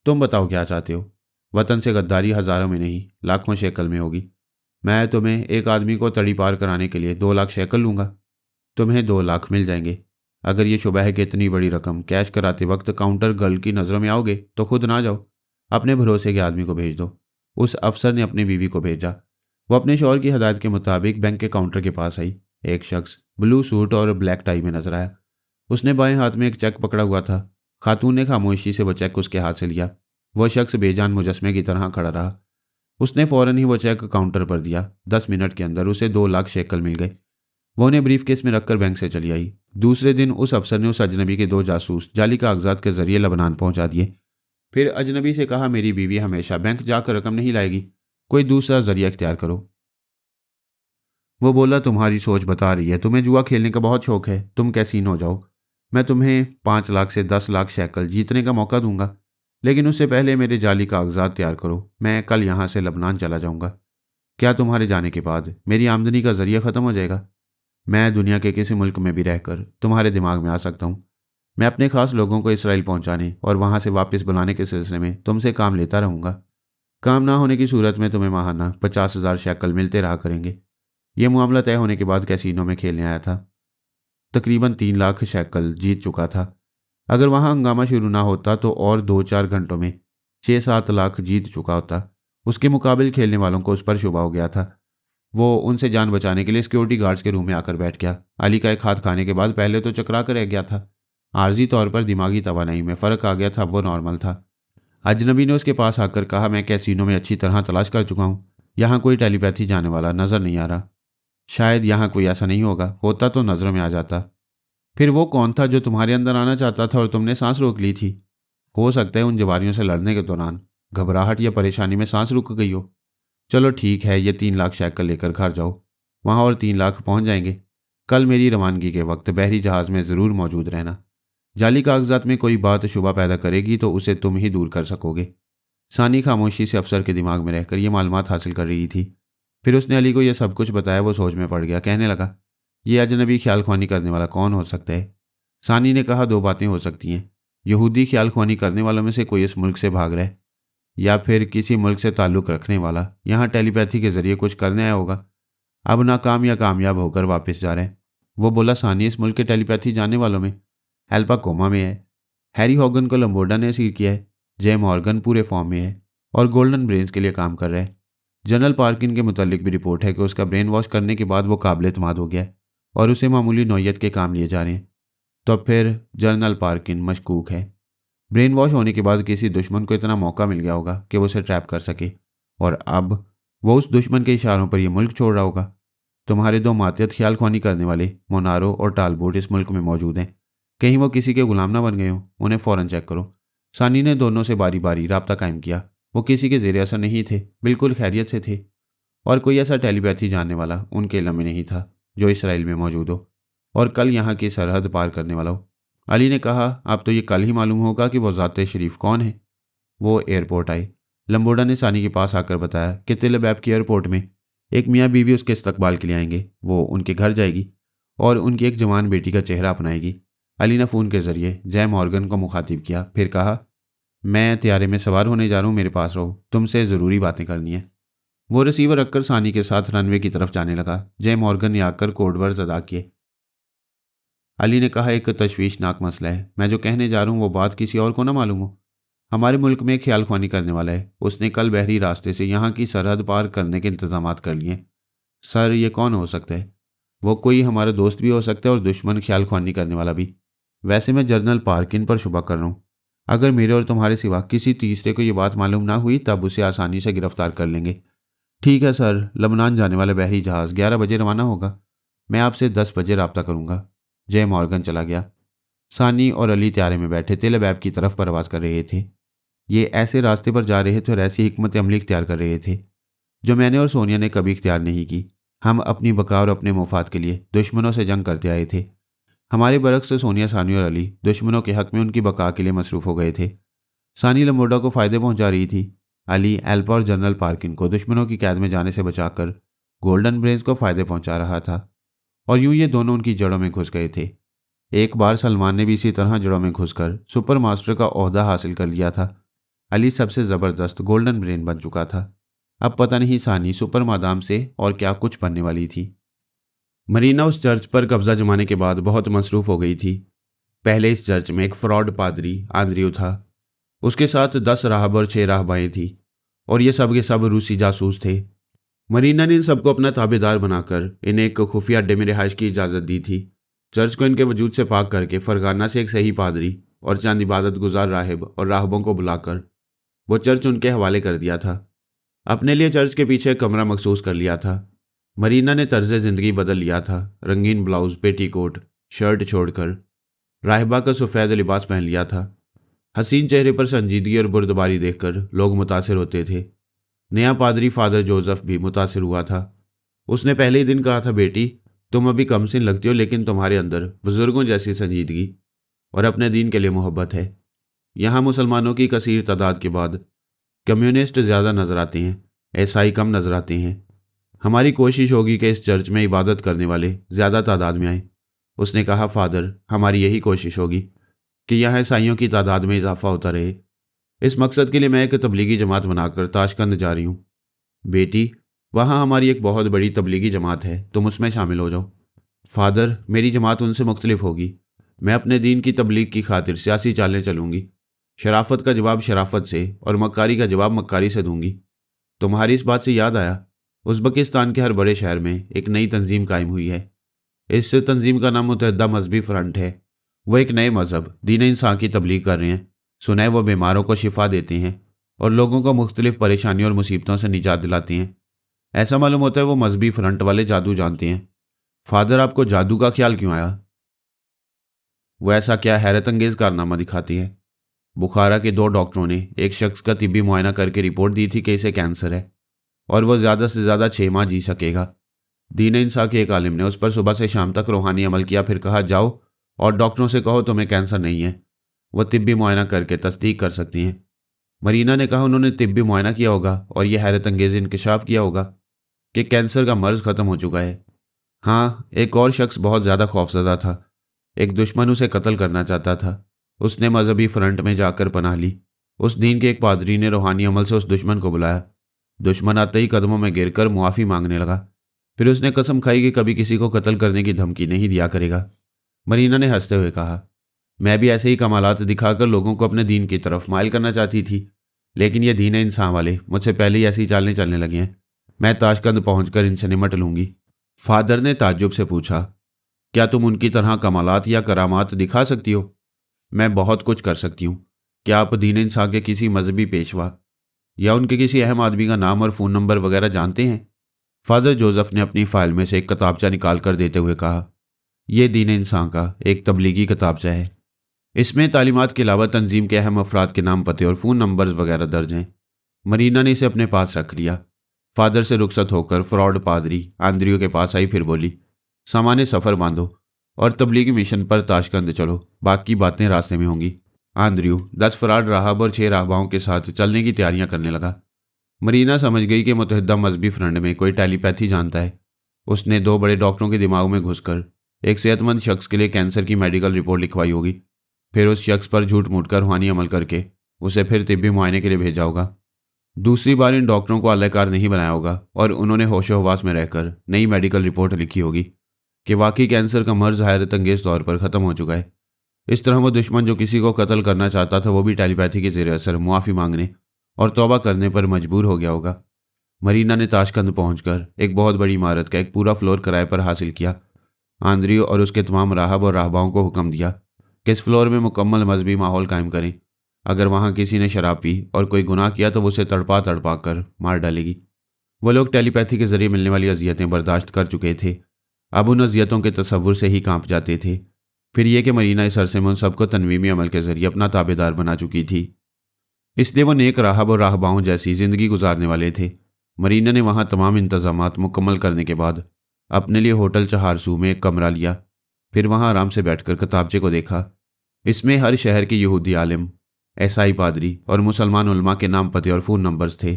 तुम बताओ क्या चाहते हो? वतन से गद्दारी हज़ारों में नहीं लाखों शेकल में होगी। मैं तुम्हें एक आदमी को तड़ी पार कराने के लिए 2 लाख शेकल लूँगा। तुम्हें 2 लाख मिल जाएंगे। अगर ये शुबह है कि इतनी बड़ी रकम कैश कराते वक्त काउंटर गर्ल की नज़रों में आओगे तो खुद ना जाओ, अपने भरोसे के आदमी को भेज दो। उस अफसर ने अपनी बीवी को भेजा। वो अपने शौहर की हदायत के मुताबिक बैंक के काउंटर के पास आई। एक शख्स ब्लू सूट और ब्लैक टाई में नजर आया। उसने बाएं हाथ में एक चेक पकड़ा हुआ था। खातून ने खामोशी से वो चेक उसके हाथ से लिया। वह शख्स बेजान मुजस्मे की तरह खड़ा रहा। उसने फौरन ही वो चेक काउंटर पर दिया। 10 मिनट के अंदर उसे 2 लाख शेकल मिल गए। वो उन्हें ब्रीफकेस में रखकर बैंक से चली आई। दूसरे दिन उस अफसर ने उस अजनबी के 2 जासूस जाली कागजात के जरिए लबनान पहुंचा दिए। फिर अजनबी से कहा, मेरी बीवी हमेशा बैंक जाकर रकम नहीं लाएगी, कोई दूसरा जरिया इख्तियार करो। वो बोला, तुम्हारी सोच बता रही है, तुम्हें जुआ खेलने का बहुत शौक है, तुम कैसीन हो जाओ। मैं तुम्हें 5 लाख से 10 लाख शेकल जीतने का मौका दूंगा, लेकिन उससे पहले मेरे जाली कागजात तैयार करो। मैं कल यहाँ से लबनान चला जाऊंगा। क्या तुम्हारे जाने के बाद मेरी आमदनी का जरिया ख़त्म हो जाएगा? मैं दुनिया के किसी मुल्क में भी रहकर तुम्हारे दिमाग में आ सकता हूँ। मैं अपने खास लोगों को इसराइल पहुँचाने और वहाँ से वापस बुलाने के सिलसिले में तुमसे काम लेता रहूँगा। काम ना होने की सूरत में तुम्हें माहाना 50,000 शेकल मिलते रहा करेंगे। यह मामला तय होने के बाद कैसीनो में खेलने आया था। तकरीबन 3 लाख शेकल जीत चुका था। अगर वहाँ हंगामा शुरू ना होता तो और 2-4 घंटों में 6-7 लाख जीत चुका होता। उसके मुकाबिल खेलने वालों को उस पर शुबा हो गया था। वो उनसे जान बचाने के लिए सिक्योरिटी गार्ड्स के रूम में आकर बैठ गया। अली का एक हाथ खाने के बाद पहले तो चकरा कर रह गया था। आर्जी तौर पर दिमागी तवानाई में फ़र्क आ गया था, वो नॉर्मल था। अजनबी ने उसके पास आकर कहा, मैं कैसीनो में अच्छी तरह तलाश कर चुका हूँ, यहाँ कोई टेलीपैथी जाने वाला नज़र नहीं आ रहा। शायद यहाँ कोई ऐसा नहीं होगा, होता तो नज़रों में आ जाता। फिर वो कौन था जो तुम्हारे अंदर आना चाहता था और तुमने सांस रोक ली थी? हो सकता है उन जवारियों से लड़ने के दौरान घबराहट या परेशानी में सांस रुक गई हो। चलो ठीक है, ये 3 लाख शेकल लेकर घर जाओ, वहाँ और 3 लाख पहुँच जाएंगे। कल मेरी रवानगी के वक्त बहरी जहाज़ में ज़रूर मौजूद रहना। जाली कागजात में कोई बात शुबा पैदा करेगी तो उसे तुम ही दूर कर सकोगे। सानी खामोशी से अफसर के दिमाग में रहकर ये मालूमात हासिल कर रही थी। फिर उसने अली को यह सब कुछ बताया। वो सोच में पड़ गया, कहने लगा, ये अजनबी ख्याल ख्वानी करने वाला कौन हो सकता है? सानी ने कहा, 2 बातें हो सकती हैं। यहूदी ख्याल ख्वानी करने वालों में से कोई इस मुल्क से भाग रहा है, या फिर किसी मुल्क से ताल्लुक़ रखने वाला यहाँ टेलीपैथी के जरिए कुछ करने आया होगा, अब नाकाम या कामयाब होकर वापस जा रहे हैं। वो बोला, सानी इस मुल्क के टेलीपैथी जानने वालों में एल्पा कोमा में है, हैरी हॉगन को लम्बोर्डा ने असीर किया है, जे मॉर्गन पूरे फॉर्म में है और गोल्डन ब्रेन्स के लिए काम कर रहा है। जनरल पार्किन के मुतालिक भी रिपोर्ट है कि उसका ब्रेन वॉश करने के बाद वो काबिल एतमाद हो गया है और उसे मामूली नौयत के काम लिए जा रहे हैं। तो फिर जनरल पार्किन मशकूक है। ब्रेन वॉश होने के बाद किसी दुश्मन को इतना मौका मिल गया होगा कि वो उसे ट्रैप कर सके, और अब वो उस दुश्मन के इशारों पर यह मुल्क छोड़ रहा होगा। तुम्हारे 2 मातियत ख्याल ख्वानी करने वाले मोनारो और टालबोट इस मुल्क में मौजूद हैं। कहीं वो किसी के गुलाम ना बन गए हों, उन्हें फ़ौरन चेक करो। सानी ने दोनों से बारी बारी राब्ता कायम किया। वो किसी के ज़ेरे असर नहीं थे, बिल्कुल खैरियत से थे, और कोई ऐसा टेलीपैथी जानने वाला उनके इल्म में नहीं था जो इसराइल में मौजूद हो और कल यहाँ की सरहद पार करने वाला हो। अली ने कहा, अब तो ये कल ही मालूम होगा कि वो ज़ाते शरीफ कौन है। वो एयरपोर्ट आए। लम्बोडा ने सानी के पास आकर बताया कि तेल अबैब की एयरपोर्ट में एक मियाँ बीवी उसके इस्तकबाल के लिए आएंगे। वो उनके घर जाएगी और उनकी एक जवान बेटी का चेहरा अपनाएगी। अली ने फ़ोन के ज़रिए जय मॉर्गन को मुखातिब किया, फिर कहा, मैं तैयारे में सवार होने जा रहा हूँ, मेरे पास रहो, तुमसे ज़रूरी बातें करनी है। वो रिसीवर रखकर सानी के साथ रनवे की तरफ जाने लगा। जय मॉर्गन ने आकर कोडवर्ड्स अदा किए। अली ने कहा, एक तशवीशनाक मसला है, मैं जो कहने जा रहा हूँ वो बात किसी और को ना मालूम हो। हमारे मुल्क में ख्याल ख्वानी करने वाला है, उसने कल बहरी रास्ते से यहाँ की सरहद पार करने के इंतजामात कर लिए। सर, ये कौन हो सकता है? वो कोई हमारा दोस्त भी हो सकता है और दुश्मन ख्याल ख्वानी करने वाला भी। वैसे मैं जनरल पार्किन पर शुबा कर रहा हूँ। अगर मेरे और तुम्हारे सिवा किसी तीसरे को ये बात मालूम ना हुई तब उसे आसानी से गिरफ्तार कर लेंगे। ठीक है सर, लबनान जाने वाला बहरी जहाज़ 11 बजे रवाना होगा। मैं आपसे 10 बजे रब्ता करूँगा। जय मॉर्गन चला गया। सानी और अली त्यारे में बैठे तेल अबैब की तरफ परवाज़ कर रहे थे। ये ऐसे रास्ते पर जा रहे थे और ऐसी हिकमत अमली इख्तियार कर रहे थे जो मैंने और सोनिया ने कभी इख्तियार नहीं की। हम अपनी बका और अपने मुफाद के लिए दुश्मनों से जंग करते आए थे। हमारे बरक्स सोनिया, सानी और अली दुश्मनों के हक़ में उनकी बका के लिए मसरूफ़ हो गए थे। सानी लम्बोडा को फ़ायदे पहुँचा रही थी। अली एल्पा और जनरल पार्किन को दुश्मनों की कैद में जाने से बचाकर गोल्डन ब्रेन्स को फ़ायदे पहुँचा रहा था, और यूं ये दोनों उनकी जड़ों में घुस गए थे। एक बार सलमान ने भी इसी तरह जड़ों में घुसकर सुपर मास्टर का ओहदा हासिल कर लिया था। अली सबसे ज़बरदस्त गोल्डन ब्रेन बन चुका था। अब पता नहीं सानी सुपर मादाम से और क्या कुछ बनने वाली थी। मरीना उस चर्च पर कब्जा जमाने के बाद बहुत मसरूफ़ हो गई थी। पहले इस चर्च में एक फ्रॉड पादरी आंद्रियो था, उसके साथ 10 राहब और 6 राहबाएँ थीं, और ये सब के सब रूसी जासूस थे। मरीना ने इन सबको अपना ताबेदार बनाकर इन्हें एक खुफिया अड्डे में रिहाइश की इजाज़त दी थी। चर्च को इनके वजूद से पाक करके फरगाना से एक सही पादरी और चंद इबादत गुजार राहिब और राहबों को बुलाकर वो चर्च उनके हवाले कर दिया था। अपने लिए चर्च के पीछे एक कमरा मखसूस कर लिया था। मरीना ने तर्ज ज़िंदगी बदल लिया था। रंगीन ब्लाउज, पेटीकोट, शर्ट छोड़कर राहिबा का सफ़ेद लिबास पहन लिया था। हसीन चेहरे पर संजीदगी और बुर्दबारी देखकर लोग मुतासिर होते थे। नया पादरी फादर जोसेफ भी मुतासिर हुआ था। उसने पहले ही दिन कहा था, बेटी तुम अभी कमसिन लगती हो, लेकिन तुम्हारे अंदर बुजुर्गों जैसी संजीदगी और अपने दीन के लिए मोहब्बत है। यहाँ मुसलमानों की कसीर तादाद के बाद कम्युनिस्ट ज़्यादा नजर आते हैं, ईसाई कम नजर आते हैं। हमारी कोशिश होगी कि इस चर्च में इबादत करने वाले ज़्यादा तादाद में आए। उसने कहा, फादर हमारी यही कोशिश होगी कि यहाँ ईसाइयों की तादाद में इजाफा होता रहे। इस मकसद के लिए मैं एक तबलीगी जमात बनाकर ताशकंद जा रही हूँ। बेटी वहाँ हमारी एक बहुत बड़ी तबलीगी जमात है, तुम उसमें शामिल हो जाओ। फादर मेरी जमात उनसे मुख्तलिफ होगी। मैं अपने दीन की तबलीग की खातिर सियासी चालें चलूँगी। शराफत का जवाब शराफत से और मक्कारी का जवाब मक्कारी से दूंगी। तुम्हारी इस बात से याद आया, उज़्बेकिस्तान के हर बड़े शहर में एक नई तंजीम कायम हुई है। इस तंजीम का नाम मुत्तहिदा मजहबी फ्रंट है। वह एक नए मज़हब दीन इंसान की तबलीग कर रहे हैं। सुना है वो बीमारों को शिफा देते हैं और लोगों को मुख्तलिफ परेशानियों और मुसीबतों से निजात दिलाते हैं। ऐसा मालूम होता है वो मजहबी फ्रंट वाले जादू जानते हैं। फादर आपको जादू का ख्याल क्यों आया? वो ऐसा क्या हैरत अंगेज कारनामा दिखाती है? बुखारा के 2 डॉक्टरों ने एक शख्स का तिब्बी मुआयना करके रिपोर्ट दी थी कि इसे कैंसर है और वह ज़्यादा से ज़्यादा 6 माह जी सकेगा। दीन इंसान के एक आलिम ने उस पर सुबह से शाम तक रूहानी अमल किया, फिर कहा जाओ और डॉक्टरों से कहो तुम्हें कैंसर नहीं है। वह तिब्बी मुआयना करके तस्दीक कर सकती हैं। मरीना ने कहा, उन्होंने तिब्बी मुआयना किया होगा और यह हैरत अंगेज इंकशाफ किया होगा कि कैंसर का मर्ज ख़त्म हो चुका है। हाँ, एक और शख्स बहुत ज़्यादा खौफजदा था। एक दुश्मन उसे कत्ल करना चाहता था। उसने मजहबी फ्रंट में जाकर पनाह ली। उस दीन के एक पादरी ने रूहानी अमल से उस दुश्मन को बुलाया। दुश्मन आते ही कदमों में गिरकर मुआफ़ी मांगने लगा। फिर उसने कसम खाई कि कभी किसी को कत्ल करने की धमकी नहीं दिया करेगा। मरीना ने हंसते हुए कहा, मैं भी ऐसे ही कमालात दिखाकर लोगों को अपने दीन की तरफ माइल करना चाहती थी, लेकिन ये दीन इंसान वाले मुझसे पहले ही ऐसी चालें चलने लगे हैं। मैं ताशकंद पहुंचकर इनसे निमट लूंगी। फादर ने ताज्जुब से पूछा, क्या तुम उनकी तरह कमालात या करामात दिखा सकती हो? मैं बहुत कुछ कर सकती हूँ। क्या आप दीन इंसान के किसी मजहबी पेशवा या उनके किसी अहम आदमी का नाम और फ़ोन नंबर वगैरह जानते हैं? फादर जोसेफ ने अपनी फाइल में से एक किताबचा निकाल कर देते हुए कहा, यह दीन इंसान का एक तबलीगी किताबचा है। इसमें तालीमात के अलावा तंजीम के अहम अफराद के नाम, पते और फ़ोन नंबर्स वगैरह दर्ज हैं। मरीना ने इसे अपने पास रख लिया। फादर से रुखसत होकर फ्रॉड पादरी आंद्रियो के पास आई, फिर बोली, सामान्य सफ़र बांधो और तबलीगी मिशन पर ताशकंद चलो, बाकी बातें रास्ते में होंगी। आंद्रियो 10 फराड राहब और 6 राहबाओं के साथ चलने की तैयारियां करने लगा। मरीना समझ गई कि मुत्तहिदा मजहबी फ्रंट में कोई टेलीपैथी जानता है। उसने 2 बड़े डॉक्टरों के दिमाग में घुसकर एक सेहतमंद शख्स के लिए कैंसर की मेडिकल रिपोर्ट लिखवाई होगी। फिर उस शख्स पर झूठ मूठ कर रूहानी अमल करके उसे फिर तिब्बी मुआयने के लिए भेजा होगा। दूसरी बार इन डॉक्टरों को अल्लाहकार नहीं बनाया होगा और उन्होंने होशो हवास में रहकर नई मेडिकल रिपोर्ट लिखी होगी कि वाकई कैंसर का मर्ज हैरत अंगेज तौर पर ख़त्म हो चुका है। इस तरह वो दुश्मन जो किसी को कत्ल करना चाहता था, वो भी टेलीपैथी के ज़रिए असर मुआफ़ी मांगने और तौबा करने पर मजबूर हो गया होगा। मरीना ने ताशकंद पहुंचकर एक बहुत बड़ी इमारत का एक पूरा फ्लोर किराए पर हासिल किया। आंद्रियो और उसके तमाम राहब और राहबाओं को हुक्म दिया कि इस फ्लोर में मुकम्मल मजहबी माहौल कायम करें। अगर वहाँ किसी ने शराब पी और कोई गुनाह किया तो वो उसे तड़पा तड़पा कर मार डालेगी। वो लोग टेलीपैथी के ज़रिए मिलने वाली अजियतें बर्दाश्त कर चुके थे। अब उन अजियतों के तसव्वुर से ही कांप जाते थे। फिर यह कि मरीना इस अरसे में उन सबको तनवीमी अमल के ज़रिए अपना ताबेदार बना चुकी थी, इसलिए वो नेक राहब और राहबाओं जैसी ज़िंदगी गुजारने वाले थे। मरीना ने वहाँ तमाम इंतज़ामात मुकम्मल करने के बाद अपने लिए होटल चहारसू में एक कमरा लिया। फिर वहाँ आराम से बैठकर किताबचे को देखा। इसमें हर शहर के यहूदी आलिम, ईसाई पादरी और मुसलमान उलमा के नाम, पते और फ़ोन नंबर्स थे।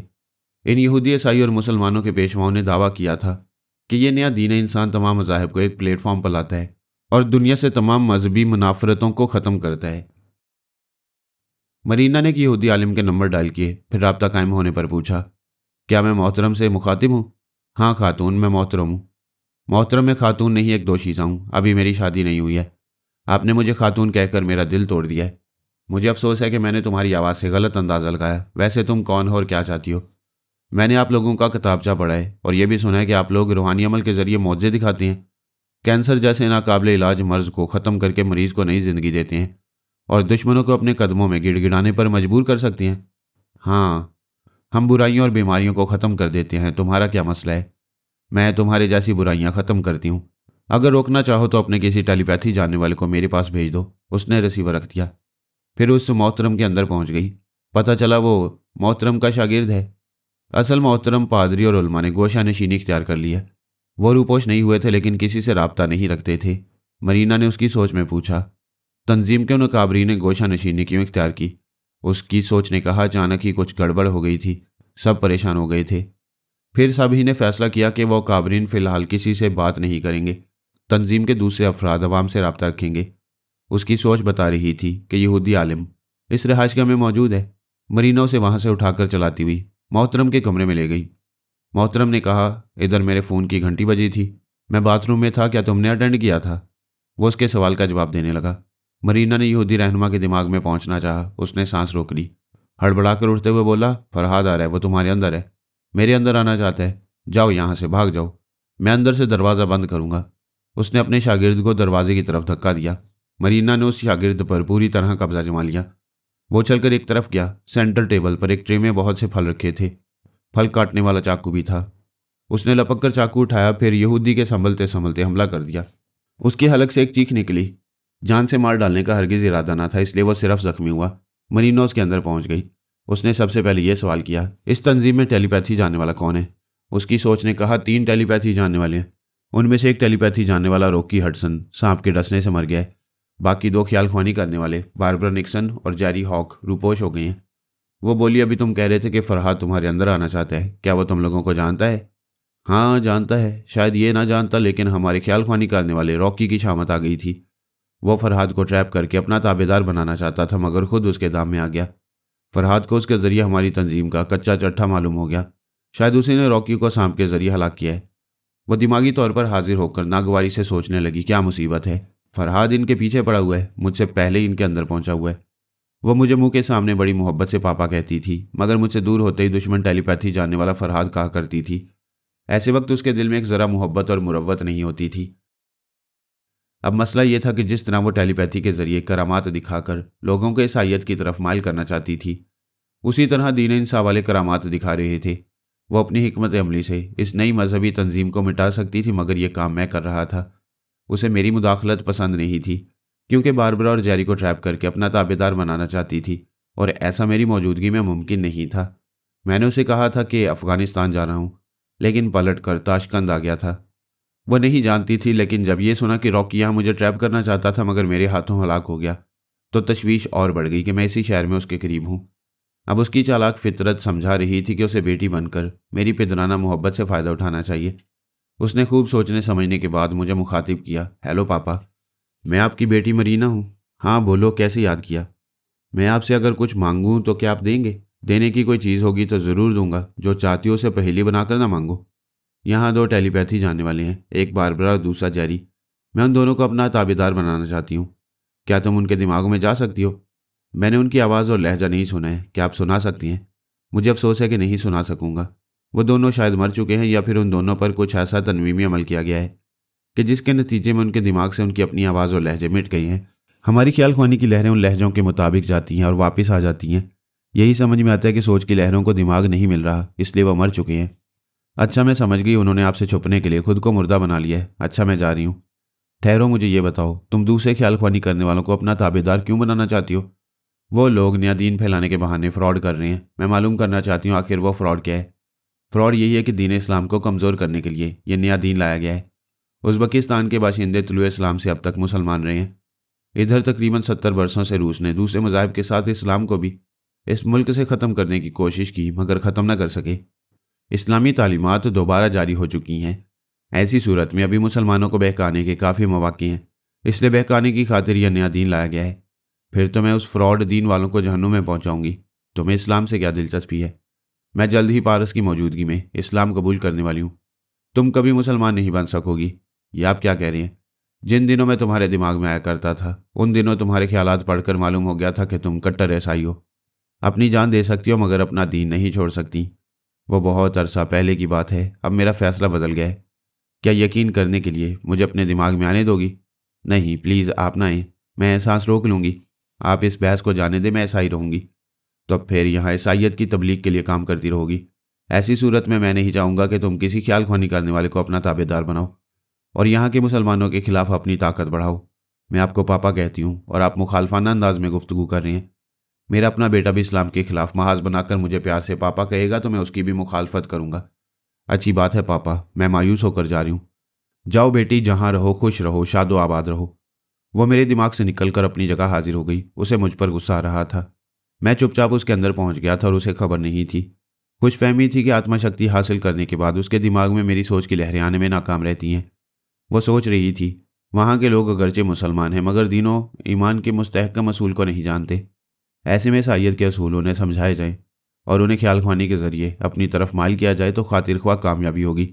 इन यहूदी, ईसाई और मुसलमानों के पेशवाओं ने दावा किया था कि यह नया दीन इंसान तमाम मज़ाहिब को एक प्लेटफॉर्म पर लाता है और दुनिया से तमाम मजहबी मुनाफरतों को ख़त्म करता है। मरीना ने एक यहूदी आलिम के नंबर डायल किए। फिर राब्ता कायम होने पर पूछा, क्या मैं मोहतरम से मुखातिब हूँ? हाँ खातून, मैं मोहतरम हूँ। मोहतरम में खातून नहीं, एक दोशीज़ा हूँ। अभी मेरी शादी नहीं हुई है। आपने मुझे खातून कहकर मेरा दिल तोड़ दिया है। मुझे अफसोस है कि मैंने तुम्हारी आवाज़ से गलत अंदाज़ा लगाया। वैसे तुम कौन हो और क्या चाहती हो? मैंने आप लोगों का किताबचा पढ़ा है और यह भी सुना है कि आप लोग रूहानी अमल के ज़रिए मौजे दिखाते हैं। कैंसर जैसे नाकाबिले इलाज मर्ज को ख़त्म करके मरीज़ को नई ज़िंदगी देते हैं और दुश्मनों को अपने कदमों में गिड़गिड़ाने पर मजबूर कर सकती हैं। हाँ, हम बुराइयों और बीमारियों को ख़त्म कर देते हैं, तुम्हारा क्या मसला है? मैं तुम्हारे जैसी बुराइयां ख़त्म करती हूँ। अगर रोकना चाहो तो अपने किसी टेलीपैथी जानने वाले को मेरे पास भेज दो। उसने रिसीवर रख दिया। फिर उस मोहतरम के अंदर पहुंच गई। पता चला वो मोहतरम का शागिर्द है। असल मोहतरम पादरी और उलमा ने गोशा नशीनी इख्तियार कर ली है। वो रूपोश नहीं हुए थे लेकिन किसी से राब्ता नहीं रखते थे। मरीना ने उसकी सोच में पूछा, तंजीम क्यों नकाबरी ने गोशा नशीनी क्यों इख्तियार की? उसकी सोच ने कहा, अचानक ही कुछ गड़बड़ हो गई थी, सब परेशान हो गए थे। फिर सभी ने फैसला किया कि वो काबरीन फ़िलहाल किसी से बात नहीं करेंगे, तंजीम के दूसरे अफराद अवाम से रब्ता रखेंगे। उसकी सोच बता रही थी कि यहूदी आलिम इस रिहाइशगाह में मौजूद है। मरीना उसे वहाँ से उठाकर चलाती हुई मोहतरम के कमरे में ले गई। मोहतरम ने कहा, इधर मेरे फ़ोन की घंटी बजी थी, मैं बाथरूम में था, क्या तुमने अटेंड किया था? वो उसके सवाल का जवाब देने लगा। मरीना ने यहूदी रहनुमा के दिमाग में पहुंचना चाहा। उसने सांस रोक ली। हड़बड़ाकर उठते हुए बोला, फरहाद आ रहा है, वो तुम्हारे अंदर है, मेरे अंदर आना चाहता है। जाओ यहाँ से, भाग जाओ, मैं अंदर से दरवाज़ा बंद करूँगा। उसने अपने शागिर्द को दरवाजे की तरफ धक्का दिया। मरीना ने उस शागिर्द पर पूरी तरह कब्जा जमा लिया। वो चलकर एक तरफ गया। सेंटर टेबल पर एक ट्रे में बहुत से फल रखे थे। फल काटने वाला चाकू भी था। उसने लपक कर चाकू उठाया, फिर यहूदी के संभलते संभलते हमला कर दिया। उसकी हलक से एक चीख निकली। जान से मार डालने का हरगिज इरादा ना था, इसलिए वो सिर्फ जख्मी हुआ। मरीना उसके अंदर पहुंच गई। उसने सबसे पहले यह सवाल किया, इस तंजीम में टेलीपैथी जानने वाला कौन है? उसकी सोच ने कहा, 3 टेलीपैथी जानने वाले हैं। उनमें से एक टेलीपैथी जानने वाला रॉकी हडसन सांप के डसने से मर गया है। बाकी 2 ख्याल ख्वानी करने वाले बारबरा निक्सन और जेरी हॉक रूपोश हो गए हैं। वो बोली, अभी तुम कह रहे थे कि फरहाद तुम्हारे अंदर आना चाहता है, क्या वो तुम लोगों को जानता है? हाँ जानता है, शायद ये ना जानता, लेकिन हमारे ख्याल ख्वानी करने वाले रॉकी की शामत आ गई थी। वो फरहाद को ट्रैप करके अपना ताबेदार बनाना चाहता था, मगर खुद उसके दाम में आ गया। फरहाद को उसके जरिए हमारी तंजीम का कच्चा चट्ठा मालूम हो गया। शायद उसी ने रॉकी को सांप के जरिए हलाक किया है। वो दिमागी तौर पर हाजिर होकर नागवारी से सोचने लगी, क्या मुसीबत है? फरहाद इनके पीछे पड़ा हुआ है, मुझसे पहले ही इनके अंदर पहुंचा हुआ है। वो मुझे मुंह के सामने बड़ी मोहब्बत से पापा कहती थी, मगर मुझसे दूर होते ही दुश्मन टेलीपैथी जानने वाला फरहाद कहा करती थी। ऐसे वक्त उसके दिल में एक ज़रा मोहब्बत और मुरव्वत नहीं होती थी। अब मसला यह था कि जिस तरह वो टेलीपैथी के जरिए करामात दिखाकर लोगों को ईसाइयत की तरफ माइल करना चाहती थी, उसी तरह दीन इंसाफ वाले करामात दिखा रहे थे। वो अपनी हिकमत अमली से इस नई मजहबी तंजीम को मिटा सकती थी, मगर यह काम मैं कर रहा था। उसे मेरी मुदाखलत पसंद नहीं थी, क्योंकि बारबरा और जेरी को ट्रैप करके अपना ताबेदार बनाना चाहती थी, और ऐसा मेरी मौजूदगी में मुमकिन नहीं था। मैंने उसे कहा था कि अफ़गानिस्तान जा रहा हूँ, लेकिन पलट कर ताशकंद आ गया था। वो नहीं जानती थी, लेकिन जब ये सुना कि रॉकी यहाँ मुझे ट्रैप करना चाहता था मगर मेरे हाथों हलाक हो गया, तो तशवीश और बढ़ गई कि मैं इसी शहर में उसके करीब हूँ। अब उसकी चालाक फितरत समझा रही थी कि उसे बेटी बनकर मेरी पिदराना मोहब्बत से फ़ायदा उठाना चाहिए। उसने खूब सोचने समझने के बाद मुझे मुखातिब किया, हेलो पापा, मैं आपकी बेटी मरीना हूँ। हाँ बोलो, कैसे याद किया? मैं आपसे अगर कुछ मांगूँ तो क्या आप देंगे? देने की कोई चीज़ होगी तो ज़रूर दूंगा, जो चाहती हो उसे पहेली बनाकर ना मांगो। यहाँ 2 टेलीपैथी जानने वाले हैं, एक बारबरा और दूसरा जेरी। मैं उन दोनों को अपना ताबेदार बनाना चाहती हूँ। क्या तुम उनके दिमागों में जा सकती हो? मैंने उनकी आवाज़ और लहजा नहीं सुना है, क्या आप सुना सकती हैं? मुझे अफसोस है कि नहीं सुना सकूंगा। वो दोनों शायद मर चुके हैं, या फिर उन दोनों पर कुछ ऐसा तनवीमी अमल किया गया है कि जिसके नतीजे में उनके दिमाग से उनकी अपनी आवाज़ और लहजे मिट गई हैं। हमारी ख्याल ख्वानी की लहरें उन लहजों के मुताबिक जाती हैं और वापस आ जाती हैं। यही समझ में आता है कि सोच की लहरों को दिमाग नहीं मिल रहा, इसलिए वह मर चुके हैं। अच्छा मैं समझ गई, उन्होंने आपसे छुपने के लिए खुद को मुर्दा बना लिया है। अच्छा मैं जा रही हूँ। ठहरो, मुझे ये बताओ, तुम दूसरे ख्याल ख्वानी करने वालों को अपना ताबेदार क्यों बनाना चाहती हो? वो लोग नया दीन फैलाने के बहाने फ्रॉड कर रहे हैं। मैं मालूम करना चाहती हूँ आखिर वो फ्रॉड क्या है। फ्रॉड यही है कि दीन इस्लाम को कमज़ोर करने के लिए ये नया दीन लाया गया है। उज़्बेकिस्तान के बाशिंदे तुलुए इस्लाम से अब तक मुसलमान रहे हैं। इधर तकरीबन 70 बरसों से रूस ने दूसरे मज़ाहिब के साथ इस्लाम को भी इस मुल्क से ख़त्म करने की कोशिश की, मगर ख़त्म न कर सके। इस्लामी तालीमात दोबारा जारी हो चुकी हैं। ऐसी सूरत में अभी मुसलमानों को बहकाने के काफ़ी मौक़े हैं, इसलिए बहकाने की खातिर यह नया दीन लाया गया है। फिर तो मैं उस फ्रॉड दीन वालों को जहन्नुम में पहुंचाऊंगी। तुम्हें इस्लाम से क्या दिलचस्पी है? मैं जल्द ही पारस की मौजूदगी में इस्लाम कबूल करने वाली हूँ। तुम कभी मुसलमान नहीं बन सकोगी। ये आप क्या कह रही हैं? जिन दिनों मैं तुम्हारे दिमाग में आया करता था, उन दिनों तुम्हारे ख्यालात पढ़कर मालूम हो गया था कि तुम कट्टर ईसाई हो। अपनी जान दे सकती हो मगर अपना दीन नहीं छोड़ सकती। वो बहुत अरसा पहले की बात है, अब मेरा फ़ैसला बदल गया है। क्या यकीन करने के लिए मुझे अपने दिमाग में आने दोगी? नहीं प्लीज़, आप ना आएँ, मैं सांस रोक लूँगी। आप इस बहस को जाने दें, मैं ऐसा ही रहूँगी। तब फिर यहाँ ईसाइयत की तबलीग के लिए काम करती रहोगी। ऐसी सूरत में मैं नहीं चाहूँगा कि तुम किसी ख्याल ख्वानी करने वाले को अपना ताबेदार बनाओ और यहाँ के मुसलमानों के खिलाफ अपनी ताकत बढ़ाओ। मैं आपको पापा कहती हूँ और आप मुखालफाना अंदाज में गुफ्तगू कर रहे हैं। मेरा अपना बेटा भी इस्लाम के खिलाफ महाज बनाकर मुझे प्यार से पापा कहेगा तो मैं उसकी भी मुखालफत करूँगा। अच्छी बात है पापा, मैं मायूस होकर जा रही हूँ। जाओ बेटी, जहाँ रहो खुश रहो, शादो आबाद रहो। वो मेरे दिमाग से निकलकर अपनी जगह हाजिर हो गई। उसे मुझ पर गुस्सा आ रहा था। मैं चुपचाप उसके अंदर पहुंच गया था और उसे खबर नहीं थी। खुशफहमी थी कि आत्मशक्ति हासिल करने के बाद उसके दिमाग में मेरी सोच की लहरें आने में नाकाम रहती हैं। वो सोच रही थी, वहाँ के लोग अगरचे मुसलमान हैं मगर दीनों ईमान के मुस्तहकम असूल को नहीं जानते। ऐसे में ईसाइयत के असूल उन्हें समझाए जाएं और उन्हें ख्याल ख्वानी के जरिए अपनी तरफ माइल किया जाए तो खातिर ख्वाह कामयाबी होगी।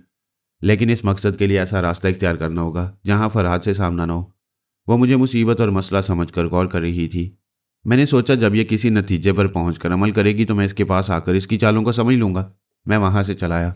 लेकिन इस मकसद के लिए ऐसा रास्ता इख्तियार करना होगा जहाँ फरहाद से सामना न हो। वो मुझे मुसीबत और मसला समझकर गौर कर रही थी। मैंने सोचा जब ये किसी नतीजे पर पहुंचकर अमल करेगी तो मैं इसके पास आकर इसकी चालों को समझ लूँगा। मैं वहाँ से चला आया।